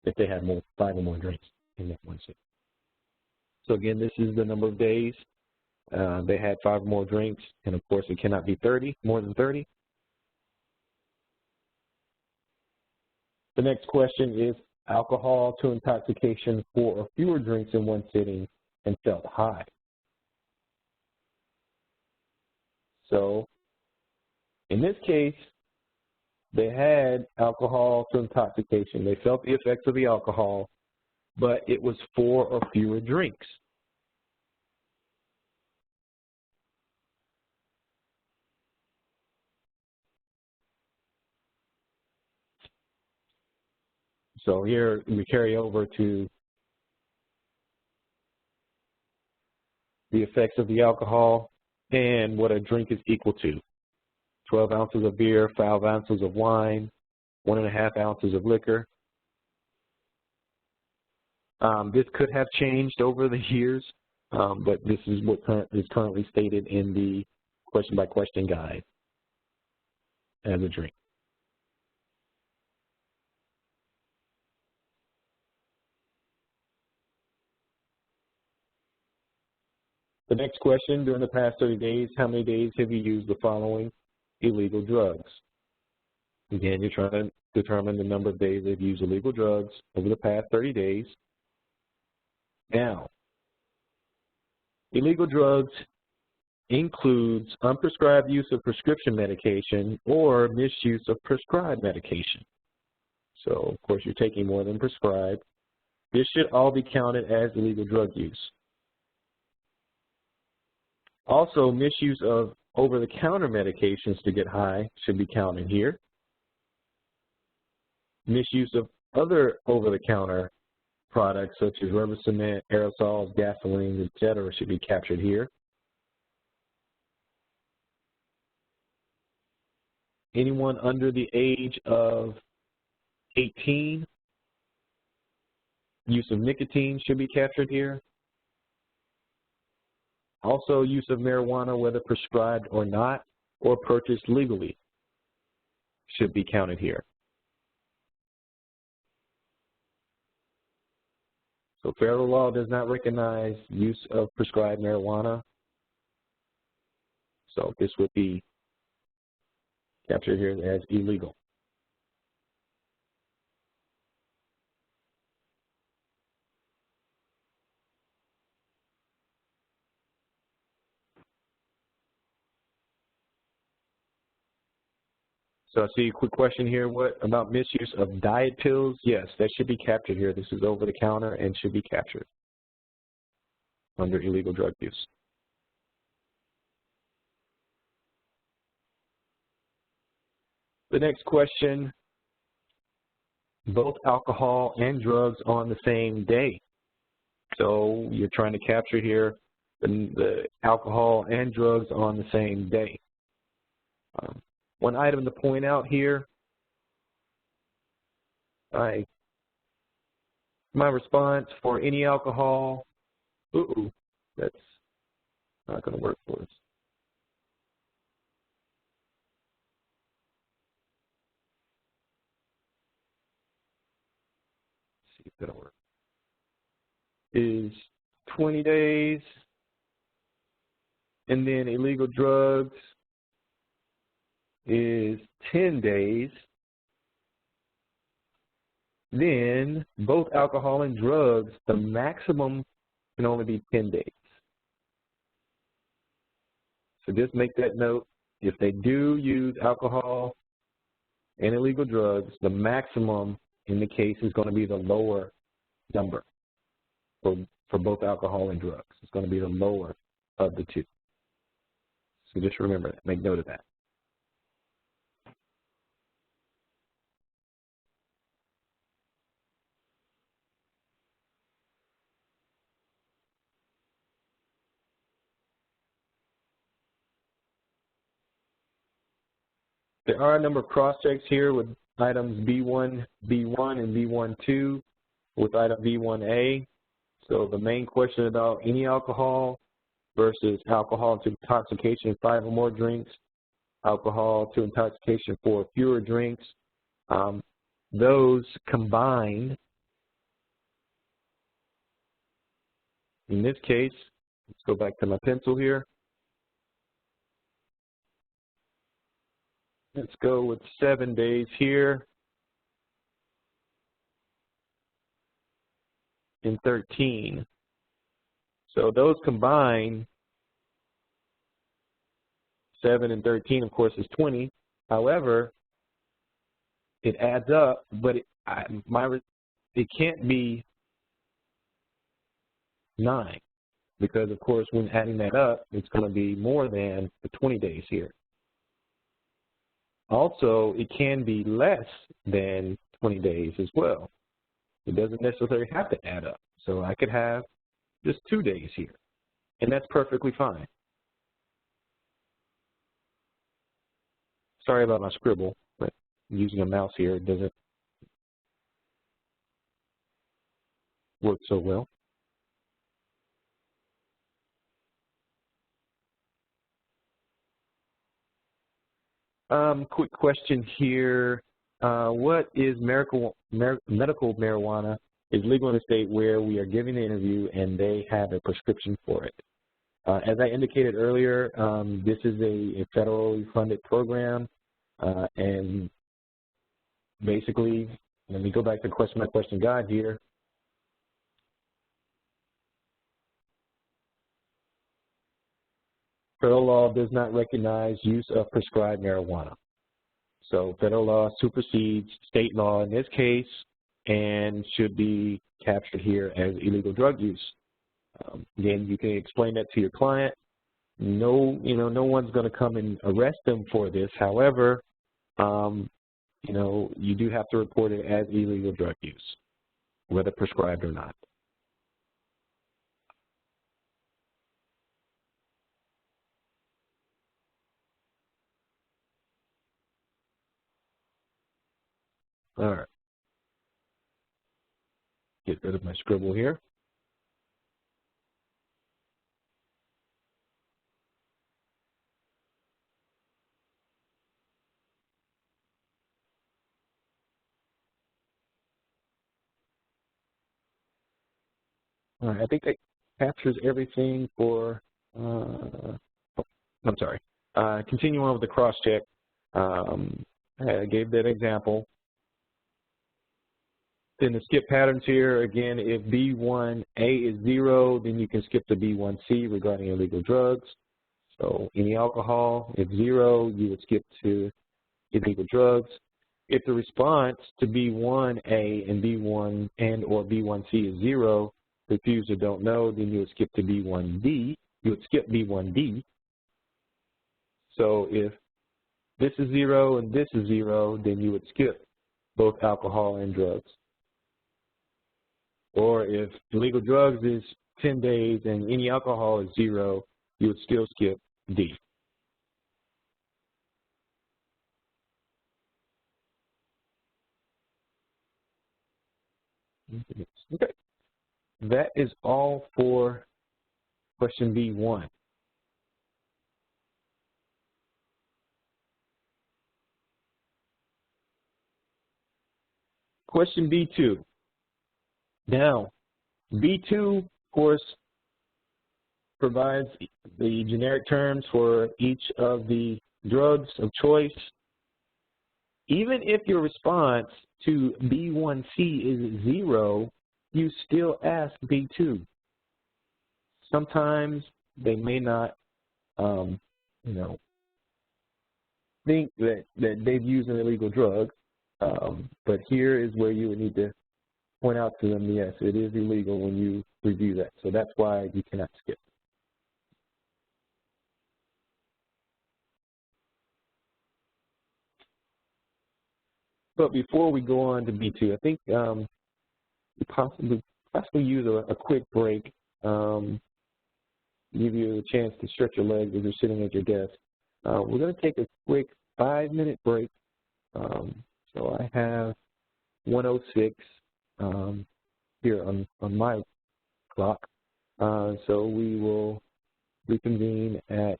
if they had 5 or more drinks in that one sitting. So again, this is the number of days they had 5 or more drinks, and of course it cannot be 30, more than 30. The next question is alcohol to intoxication 4 or fewer drinks in one sitting and felt high. So in this case, they had alcohol to intoxication. They felt the effects of the alcohol, but it was 4 or fewer drinks. So here we carry over to the effects of the alcohol and what a drink is equal to. 12 ounces of beer, 5 ounces of wine, 1.5 ounces of liquor. This could have changed over the years, but this is what is currently stated in the question-by-question guide as a drink. The next question, during the past 30 days, how many days have you used the following illegal drugs? Again, you're trying to determine the number of days they've used illegal drugs over the past 30 days. Now, illegal drugs includes unprescribed use of prescription medication or misuse of prescribed medication. So, of course, you're taking more than prescribed. This should all be counted as illegal drug use. Also, misuse of over-the-counter medications to get high should be counted here. Misuse of other over-the-counter products such as rubber cement, aerosols, gasoline, etc. should be captured here. Anyone under the age of 18, use of nicotine should be captured here. Also, use of marijuana, whether prescribed or not, or purchased legally, should be counted here. So federal law does not recognize use of prescribed marijuana, so this would be captured here as illegal. So I see a quick question here. What about misuse of diet pills? Yes, that should be captured here. This is over the counter and should be captured under illegal drug use. The next question, both alcohol and drugs on the same day. So you're trying to capture here the alcohol and drugs on the same day. One item to point out here, my response for any alcohol, that's not going to work for us. is 20 days. And then illegal drugs is 10 days. Then both alcohol and drugs, the maximum can only be 10 days. So just make that note. If they do use alcohol and illegal drugs, the maximum in the case is going to be the lower number for both alcohol and drugs. It's going to be the lower of the two. So just remember that. Make note of that. There are a number of cross-checks here with items B1, B1, and B12 with item B1A. So the main question about any alcohol versus alcohol to intoxication 5 or more drinks, alcohol to intoxication 4 or fewer drinks, those combined, in this case, let's go back to my pencil here. Let's go with 7 days here and 13. So those combined, 7 and 13, of course, is 20. However, it adds up, but it can't be 9 because, of course, when adding that up, it's going to be more than the 20 days here. Also, it can be less than 20 days as well. It doesn't necessarily have to add up. So I could have just 2 days here, and that's perfectly fine. Sorry about my scribble, but using a mouse here, it doesn't work so well. Quick question here. What is medical marijuana is legal in a state where we are giving the interview and they have a prescription for it? As I indicated earlier, this is a federally funded program, and basically, let me go back to my question guide here. Federal law does not recognize use of prescribed marijuana. So federal law supersedes state law in this case and should be captured here as illegal drug use. Again, you can explain that to your client. No one's going to come and arrest them for this. However, you do have to report it as illegal drug use, whether prescribed or not. All right. Get rid of my scribble here. All right, I think that captures everything for, I'm sorry. Continue on with the cross-check. I gave that example. Then the skip patterns here, again, if B1A is 0, then you can skip to B1C regarding illegal drugs. So any alcohol, if 0, you would skip to illegal drugs. If the response to B1A and B1 and or B1C is 0, confused or don't know, then you would skip to B1D. You would skip B1D. So if this is 0 and this is 0, then you would skip both alcohol and drugs. Or if illegal drugs is 10 days and any alcohol is 0, you would still skip D. Okay. That is all for question B1. Question B2. Now, B2, of course, provides the generic terms for each of the drugs of choice. Even if your response to B1C is 0, you still ask B2. Sometimes they may not, think that they've used an illegal drug, but here is where you would need to point out to them, yes, it is illegal when you review that. So that's why you cannot skip. But before we go on to B2, I think we possibly use a quick break, give you a chance to stretch your legs as you're sitting at your desk. We're going to take a quick 5-minute break. So I have 1:06 here on my clock. So we will reconvene at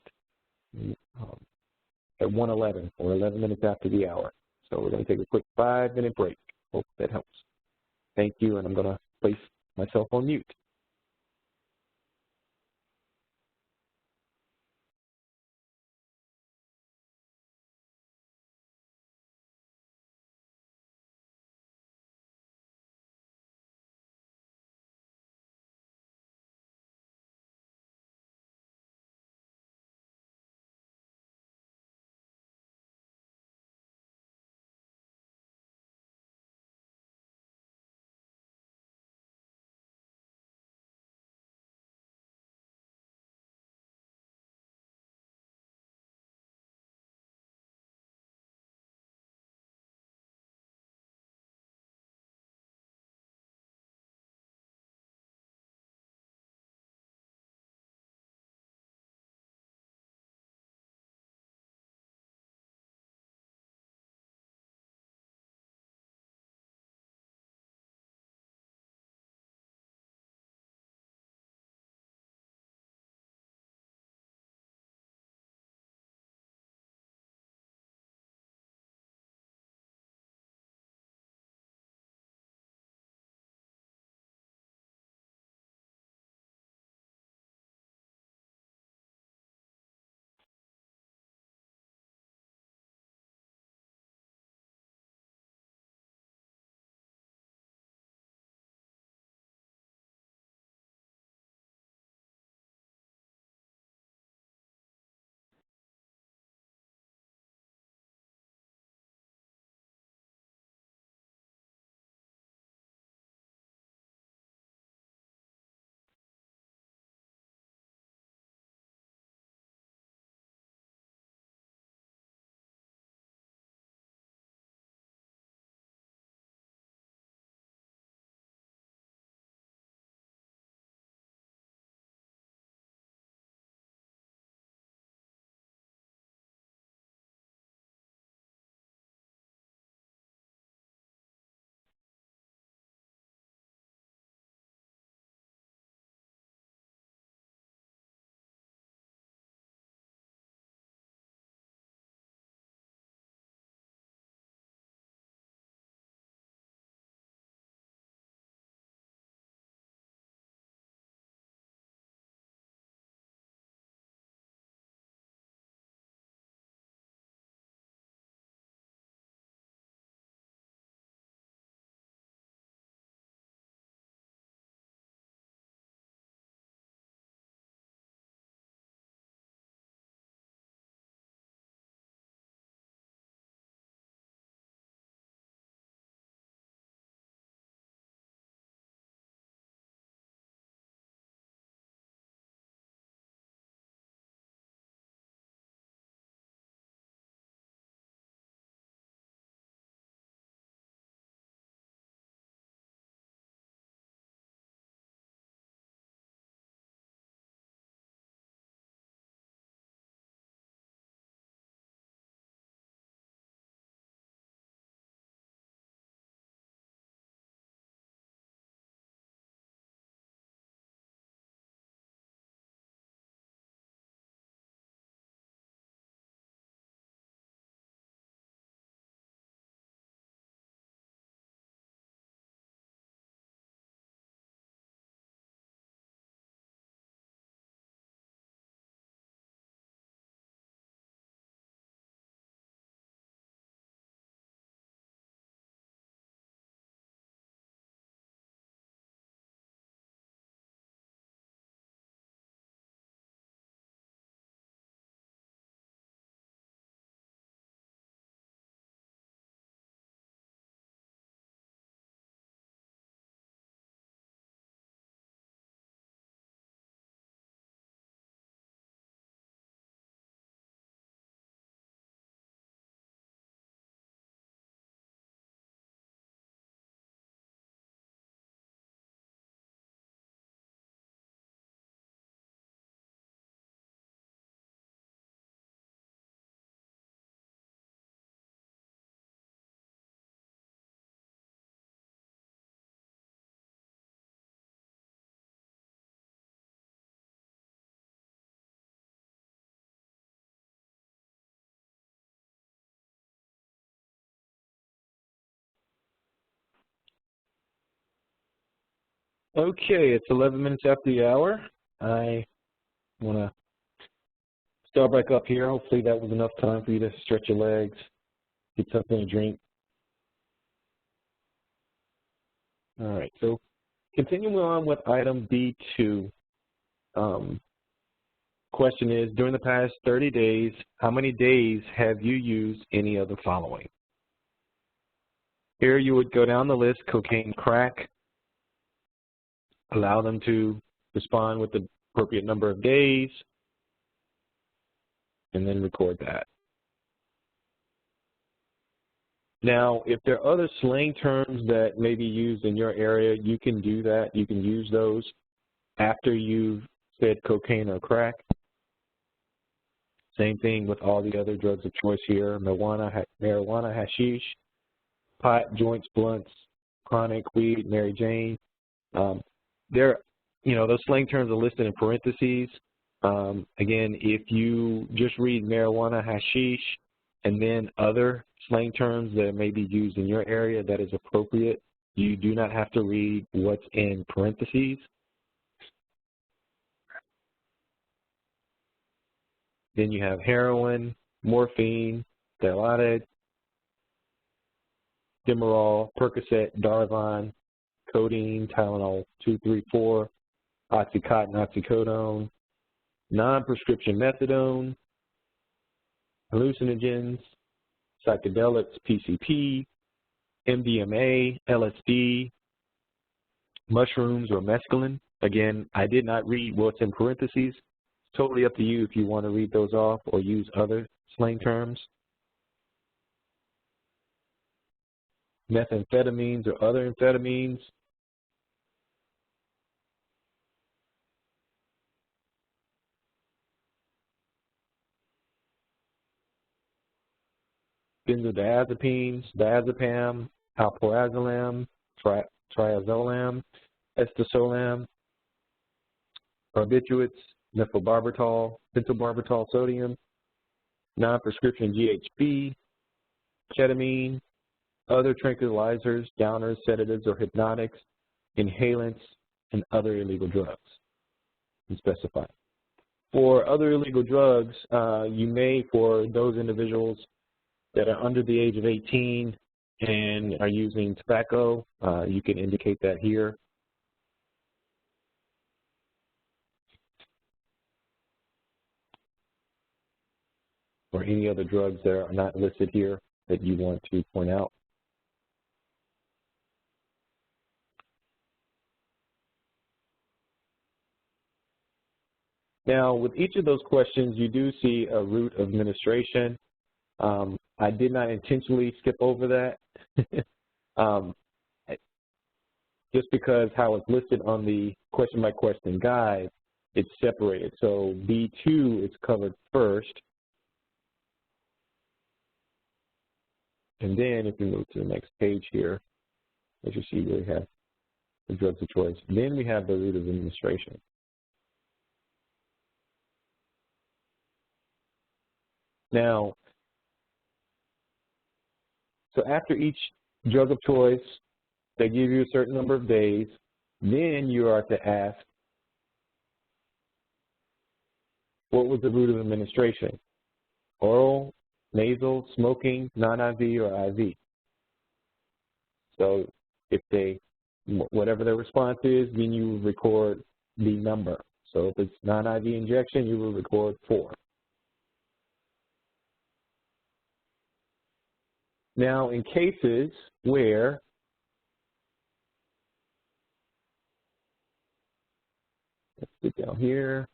1:11 or 11 minutes after the hour. So we're going to take a quick 5-minute break. Hope that helps. Thank you, and I'm going to place myself on mute. Okay, it's 11 minutes after the hour. I want to start back up here. Hopefully that was enough time for you to stretch your legs, get something to drink. All right, so continuing on with item B2. Question is, during the past 30 days, how many days have you used any of the following? Here you would go down the list: cocaine, crack. Allow them to respond with the appropriate number of days, and then record that. Now, if there are other slang terms that may be used in your area, you can do that. You can use those after you've said cocaine or crack. Same thing with all the other drugs of choice here: marijuana, hashish, pot, joints, blunts, chronic, weed, Mary Jane. Those slang terms are listed in parentheses. Again, if you just read marijuana, hashish, and then other slang terms that may be used in your area that is appropriate, you do not have to read what's in parentheses. Then you have heroin, morphine, Dilaudid, Demerol, Percocet, Darvon, codeine, Tylenol 2,3,4, Oxycontin, oxycodone, non-prescription methadone, hallucinogens, psychedelics, PCP, MDMA, LSD, mushrooms or mescaline. Again, I did not read what's in parentheses. It's totally up to you if you want to read those off or use other slang terms. Methamphetamines or other amphetamines. Benzodiazepines, diazepam, alprazolam, triazolam, estazolam, barbiturates, methylbarbital, pentobarbital sodium, non-prescription GHB, ketamine, other tranquilizers, downers, sedatives or hypnotics, inhalants, and other illegal drugs. And specify. For other illegal drugs, you may, for those individuals that are under the age of 18 and are using tobacco, you can indicate that here. Or any other drugs that are not listed here that you want to point out. Now, with each of those questions, you do see a route of administration. I did not intentionally skip over that, just because how it's listed on the question-by-question guide, it's separated. So B2 is covered first, and then if you move to the next page here, as you see, we have the drugs of choice. Then we have the route of administration. Now, so after each drug of choice, they give you a certain number of days. Then you are to ask, what was the route of administration? Oral, nasal, smoking, non-IV, or IV? So if whatever their response is, then you record the number. So if it's non-IV injection, you will record 4. Now, in cases where let's get down here.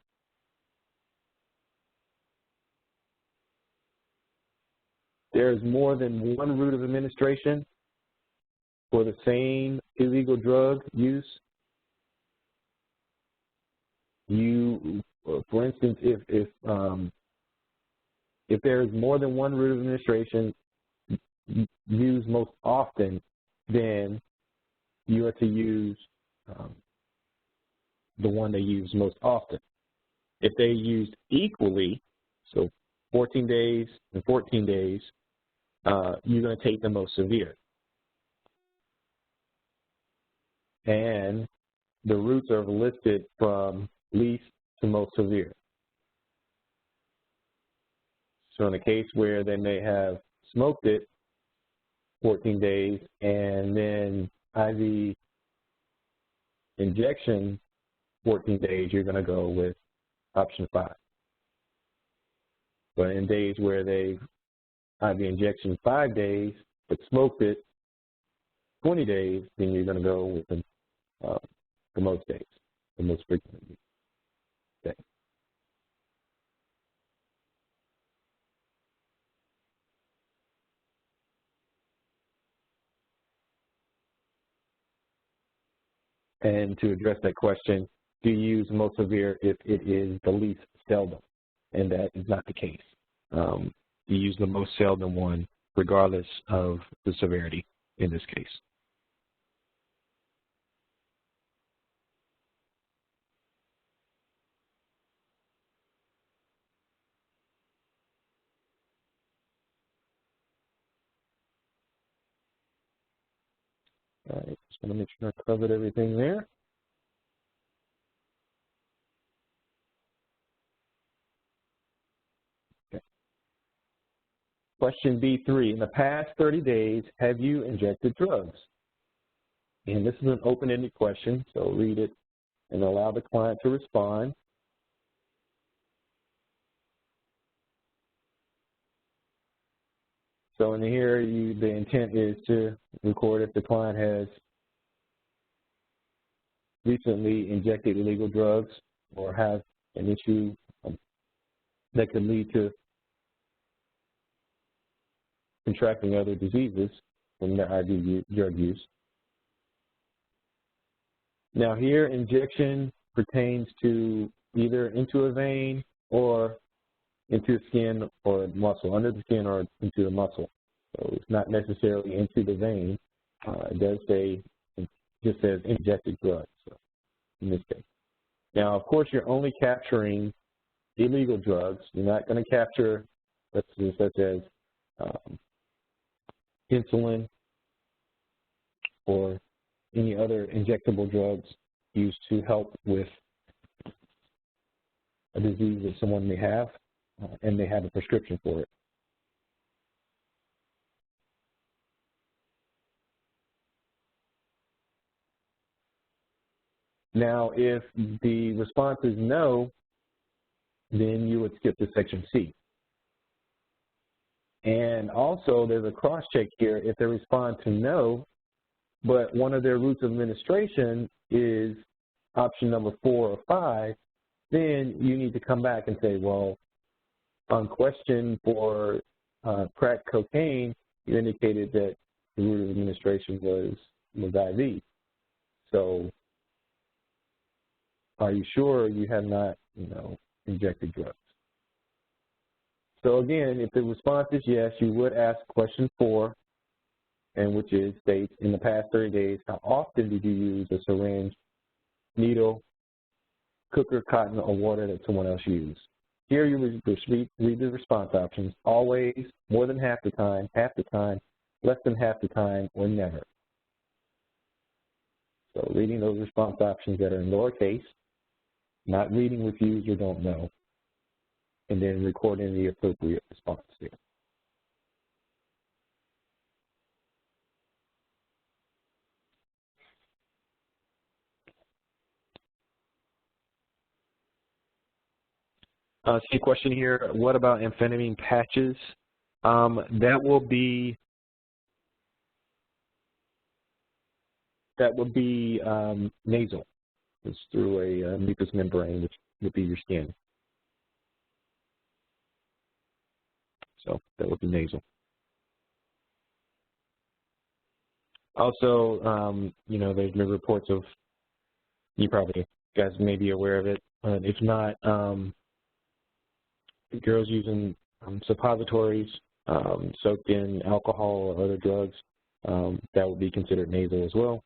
There's more than one route of administration for the same illegal drug use. You, for instance, if there is more than one route of administration used most often, then you are to use the one they use most often. If they used equally, so 14 days and 14 days, you're going to take the most severe. And the routes are listed from least to most severe. So in a case where they may have smoked it 14 days and then IV injection 14 days, you're going to go with option 5. But in days where they've IV injection 5 days but smoked it 20 days, then you're going to go with the most days, the most frequent days. And to address that question, do you use most severe if it is the least seldom? And that is not the case. You use the most seldom one regardless of the severity in this case. All right, just want to make sure I covered everything there. Okay. Question B3, in the past 30 days, have you injected drugs? And this is an open-ended question, so read it and allow the client to respond. So in here, the intent is to record if the client has recently injected illegal drugs or have an issue that could lead to contracting other diseases from their IV drug use. Now here, injection pertains to either into a vein or into the skin or muscle, under the skin or into the muscle. So it's not necessarily into the vein. It does say, it just says injected drugs, so in this case. Now, of course, you're only capturing illegal drugs. You're not going to capture such as insulin or any other injectable drugs used to help with a disease that someone may have, and they have a prescription for it. Now, if the response is no, then you would skip to section C. And also, there's a cross-check here. If they respond to no, but one of their routes of administration is option number 4 or 5, then you need to come back and say, well, on question for crack cocaine, you indicated that the route of administration was IV. So are you sure you have not, injected drugs? So again, if the response is yes, you would ask question 4, and which is states, in the past 30 days, how often did you use a syringe, needle, cooker, cotton, or water that someone else used? Here you read the response options: always, more than half the time, less than half the time, or never. So reading those response options that are in lowercase, not reading with use or don't know, and then recording the appropriate response there. See a question here, what about amphetamine patches? That would be nasal. It's through a mucous membrane, which would be your skin. So that would be nasal. Also, there's been reports of, you guys may be aware of it. If not, girls using suppositories soaked in alcohol or other drugs, that would be considered nasal as well.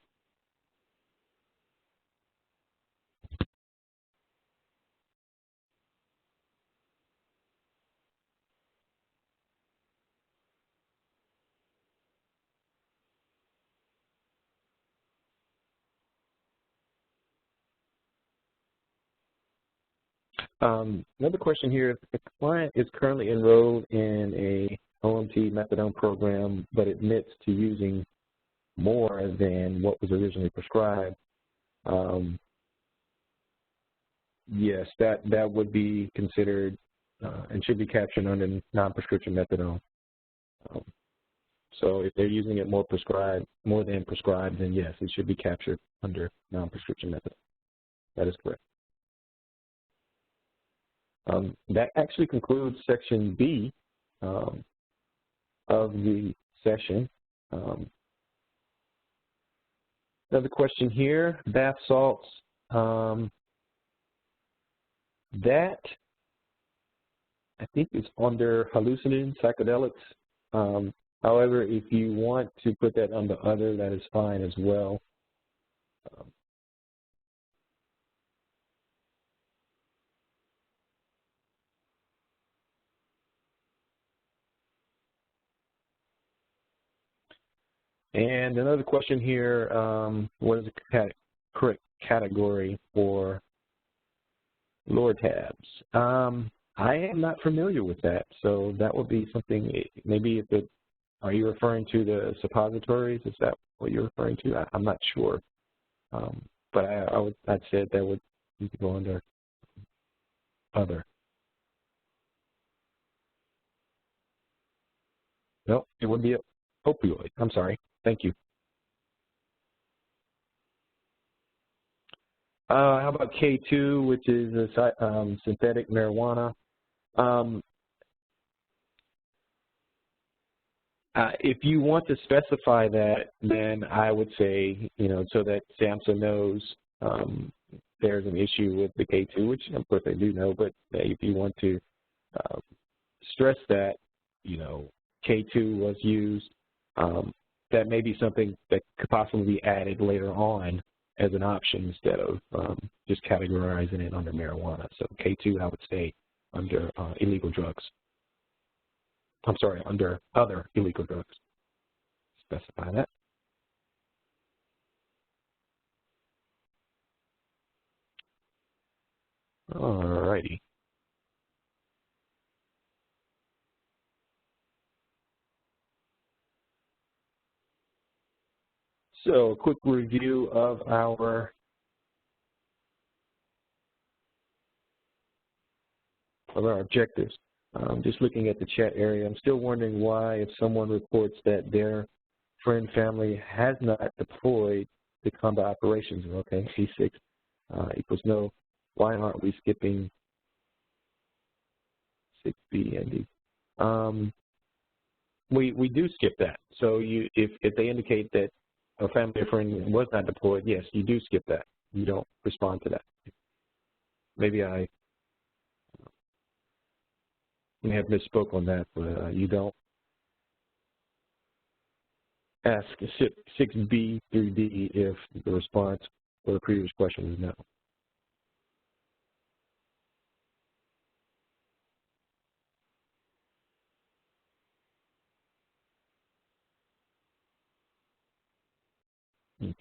Another question here, if the client is currently enrolled in a OMT methadone program but admits to using more than what was originally prescribed, yes, that would be considered and should be captured under non-prescription methadone. So if they're using it more than prescribed, then yes, it should be captured under non-prescription methadone. That is correct. That actually concludes section B of the session. Another question here, bath salts. That, I think, is under hallucinogens, psychedelics. However, if you want to put that under other, that is fine as well. And another question here, what is the correct category for Lortabs? I am not familiar with that, so that would be something, maybe if it, are you referring to the suppositories? Is that what you're referring to? I'm not sure. But I'd say that would need to go under other. No, it would be an opioid. I'm sorry. Thank you. How about K2, which is a synthetic marijuana? If you want to specify that, then I would say, so that SAMHSA knows there's an issue with the K2, which of course they do know, but if you want to stress that, K2 was used, that may be something that could possibly be added later on as an option instead of just categorizing it under marijuana. So K2, I would say, under illegal drugs. I'm sorry, under other illegal drugs. Specify that. All righty. So a quick review of our objectives. Just looking at the chat area, I'm still wondering why, if someone reports that their friend family has not deployed to combat operations, okay, C6 equals no, why aren't we skipping 6B and D? We do skip that. So if they indicate that a family or friend was not deployed, yes, you do skip that. You don't respond to that. Maybe I may have misspoke on that, but you don't ask 6B through D if the response for the previous question is no. Okay.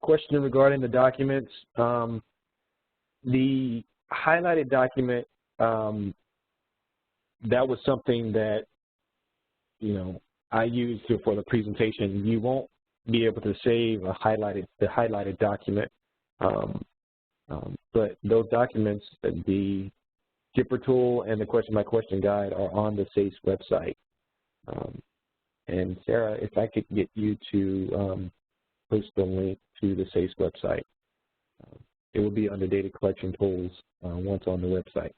Question regarding the documents. The highlighted document, that was something that, I used for the presentation. You won't be able to save the highlighted document, but those documents, the GPRA tool and the question by question guide, are on the SACE website. And Sarah, if I could get you to post the link to the SACE website. It will be under data collection tools once on the website.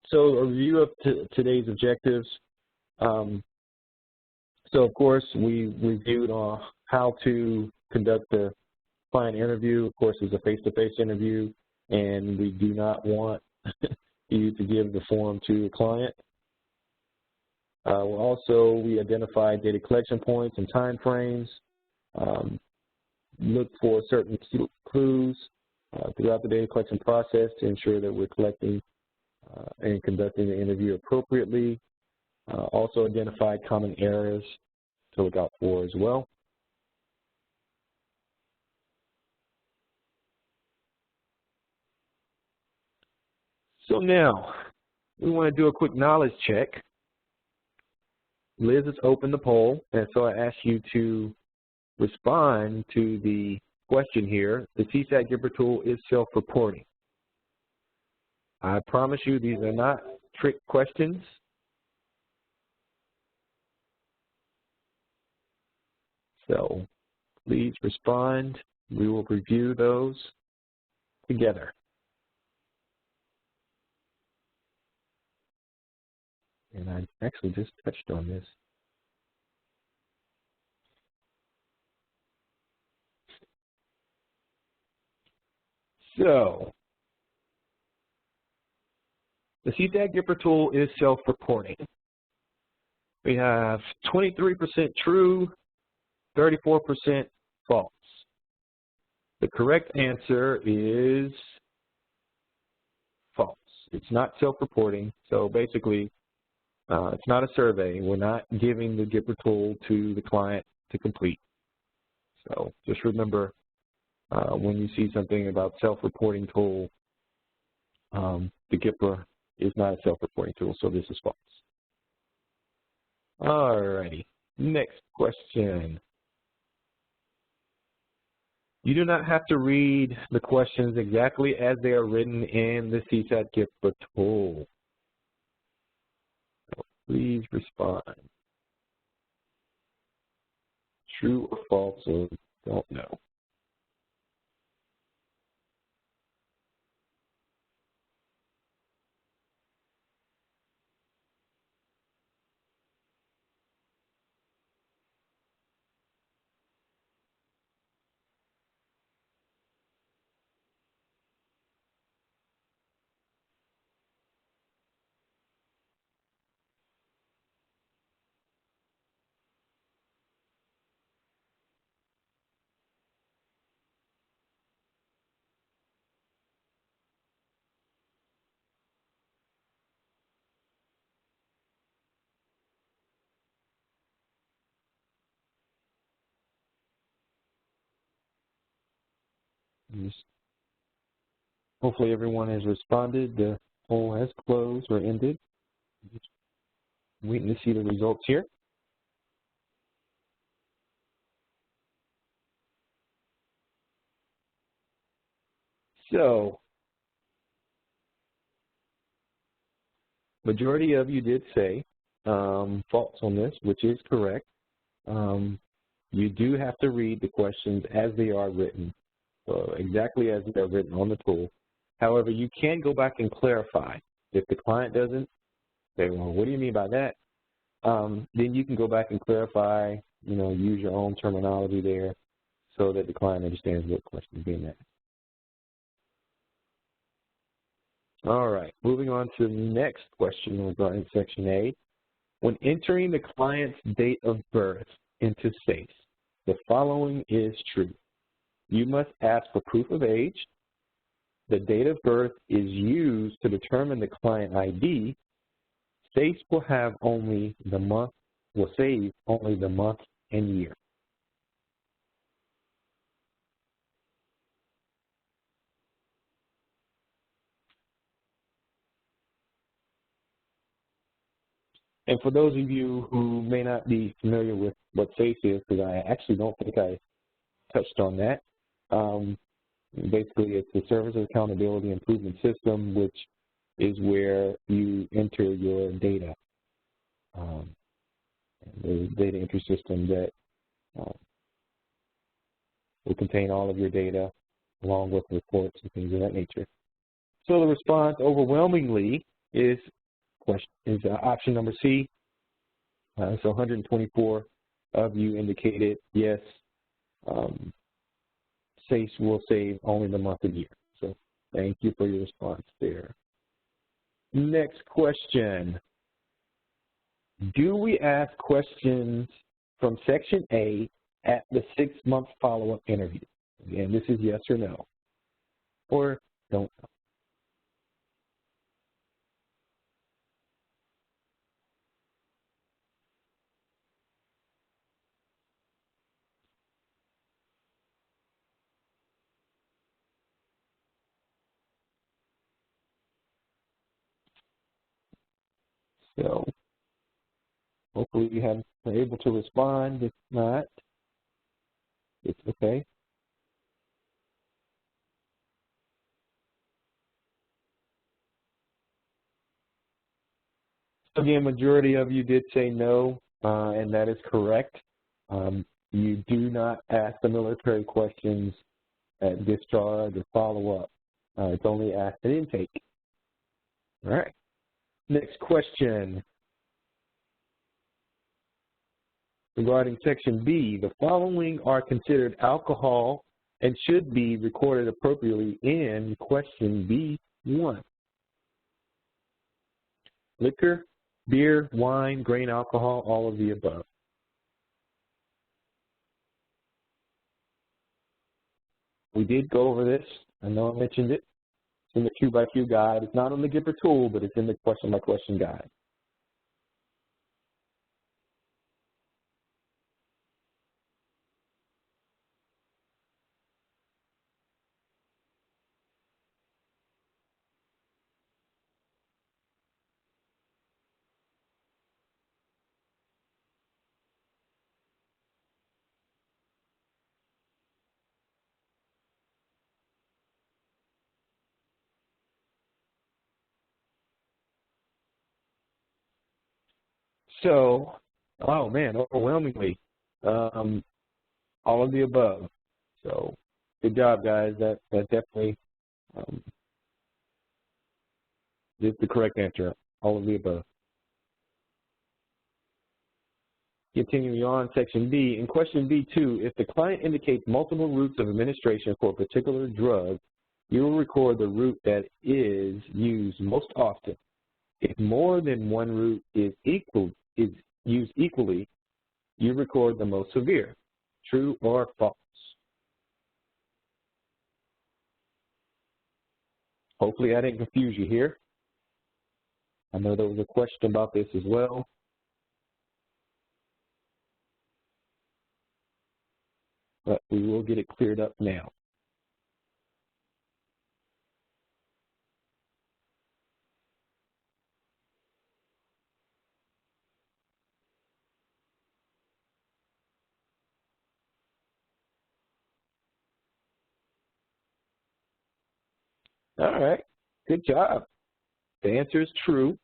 So a review of today's objectives. So of course, we reviewed how to conduct the client interview. Of course, it's a face-to-face interview, and we do not want you to give the form to a client. We identify data collection points and time frames, look for certain clues throughout the data collection process to ensure that we're collecting and conducting the interview appropriately. Also identify common errors to look out for as well. So now, we want to do a quick knowledge check. Liz has opened the poll, and so I ask you to respond to the question here. The CSAT GPRA tool is self-reporting. I promise you these are not trick questions. So please respond. We will review those together. And I actually just touched on this. So the CSAT GPRA tool is self-reporting. We have 23% true, 34% false. The correct answer is false. It's not self-reporting, so basically it's not a survey. We're not giving the GPRA tool to the client to complete. So just remember when you see something about self-reporting tool, the GPRA is not a self-reporting tool, so this is false. All righty, next question. You do not have to read the questions exactly as they are written in the CSAT GPRA tool. So please respond. True or false, or don't know. Hopefully everyone has responded. The poll has closed or ended. Just waiting to see the results here. So, majority of you did say false on this, which is correct. You do have to read the questions as they are written, exactly as they are written on the tool. However, you can go back and clarify. If the client doesn't say, well, what do you mean by that? Then you can go back and clarify, use your own terminology there so that the client understands what question is being asked. All right, moving on to the next question regarding Section A. When entering the client's date of birth into SACE, the following is true. You must ask for proof of age. The date of birth is used to determine the client ID. SACE will have only the month, will save only the month and year. And for those of you who may not be familiar with what SACE is, because I actually don't think I touched on that, basically it's the Service Accountability Improvement System, which is where you enter your data. The data entry system that will contain all of your data along with reports and things of that nature. So the response overwhelmingly is option number C. So 124 of you indicated yes, SACE will save only the month and year. So thank you for your response there. Next question. Do we ask questions from Section A at the 6-month follow-up interview? Again, this is yes or no, or don't know. So hopefully you are able to respond. If not, it's okay. Again, majority of you did say no, and that is correct. You do not ask the military questions at discharge or follow-up. It's only asked at intake. All right. Next question. Regarding Section B, the following are considered alcohol and should be recorded appropriately in question B1. Liquor, beer, wine, grain alcohol, all of the above. We did go over this. I know I mentioned it. It's in the Q-by-Q guide. It's not on the GPRA tool, but it's in the question-by-question guide. So, oh man, overwhelmingly, all of the above. So, good job, guys. That definitely is the correct answer. All of the above. Continuing on, Section B. In question B2, if the client indicates multiple routes of administration for a particular drug, you will record the route that is used most often. If more than one route is used equally, you record the most severe. True or false? Hopefully I didn't confuse you here. I know there was a question about this as well. But we will get it cleared up now. All right, good job. The answer is true.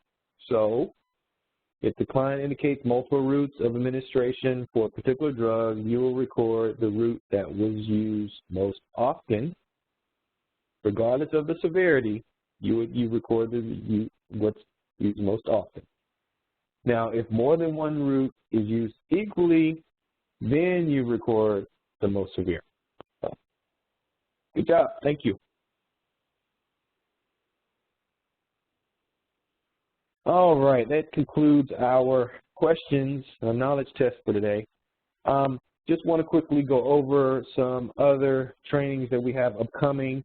So if the client indicates multiple routes of administration for a particular drug, you will record the route that was used most often. Regardless of the severity, you record what's used most often. Now, if more than one route is used equally, then you record the most severe. So, good job. Thank you. All right, that concludes our questions and knowledge test for today. Just want to quickly go over some other trainings that we have upcoming,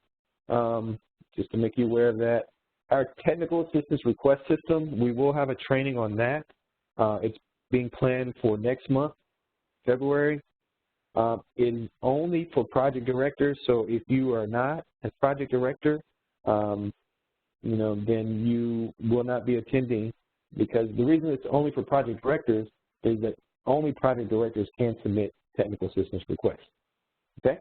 just to make you aware of that. Our technical assistance request system, we will have a training on that. It's being planned for next month, February. It is only for project directors, so if you are not a project director, then you will not be attending, because the reason it's only for project directors is that only project directors can submit technical assistance requests. Okay?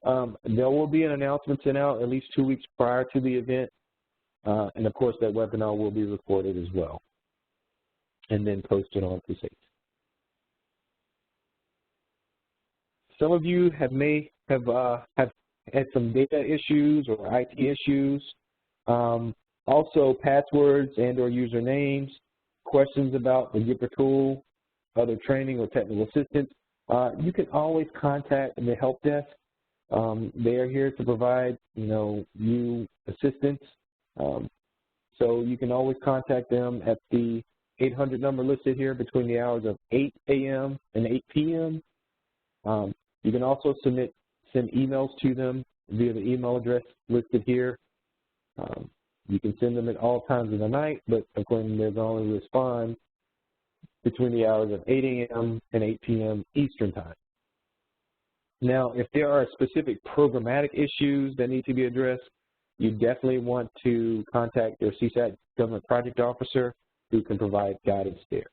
There will be an announcement sent out at least 2 weeks prior to the event, and of course that webinar will be recorded as well, and then posted on Crusade. Some of you may have had some data issues or IT issues. Also, passwords and or usernames, questions about the GPRA tool, other training or technical assistance. You can always contact the help desk. They are here to provide, you assistance. So you can always contact them at the 800 number listed here between the hours of 8 a.m. and 8 p.m. You can also send emails to them via the email address listed here. You can send them at all times of the night, but of course they're going to respond between the hours of 8 a.m. and 8 p.m. Eastern Time. Now, if there are specific programmatic issues that need to be addressed, you definitely want to contact your CSAT government project officer who can provide guidance there.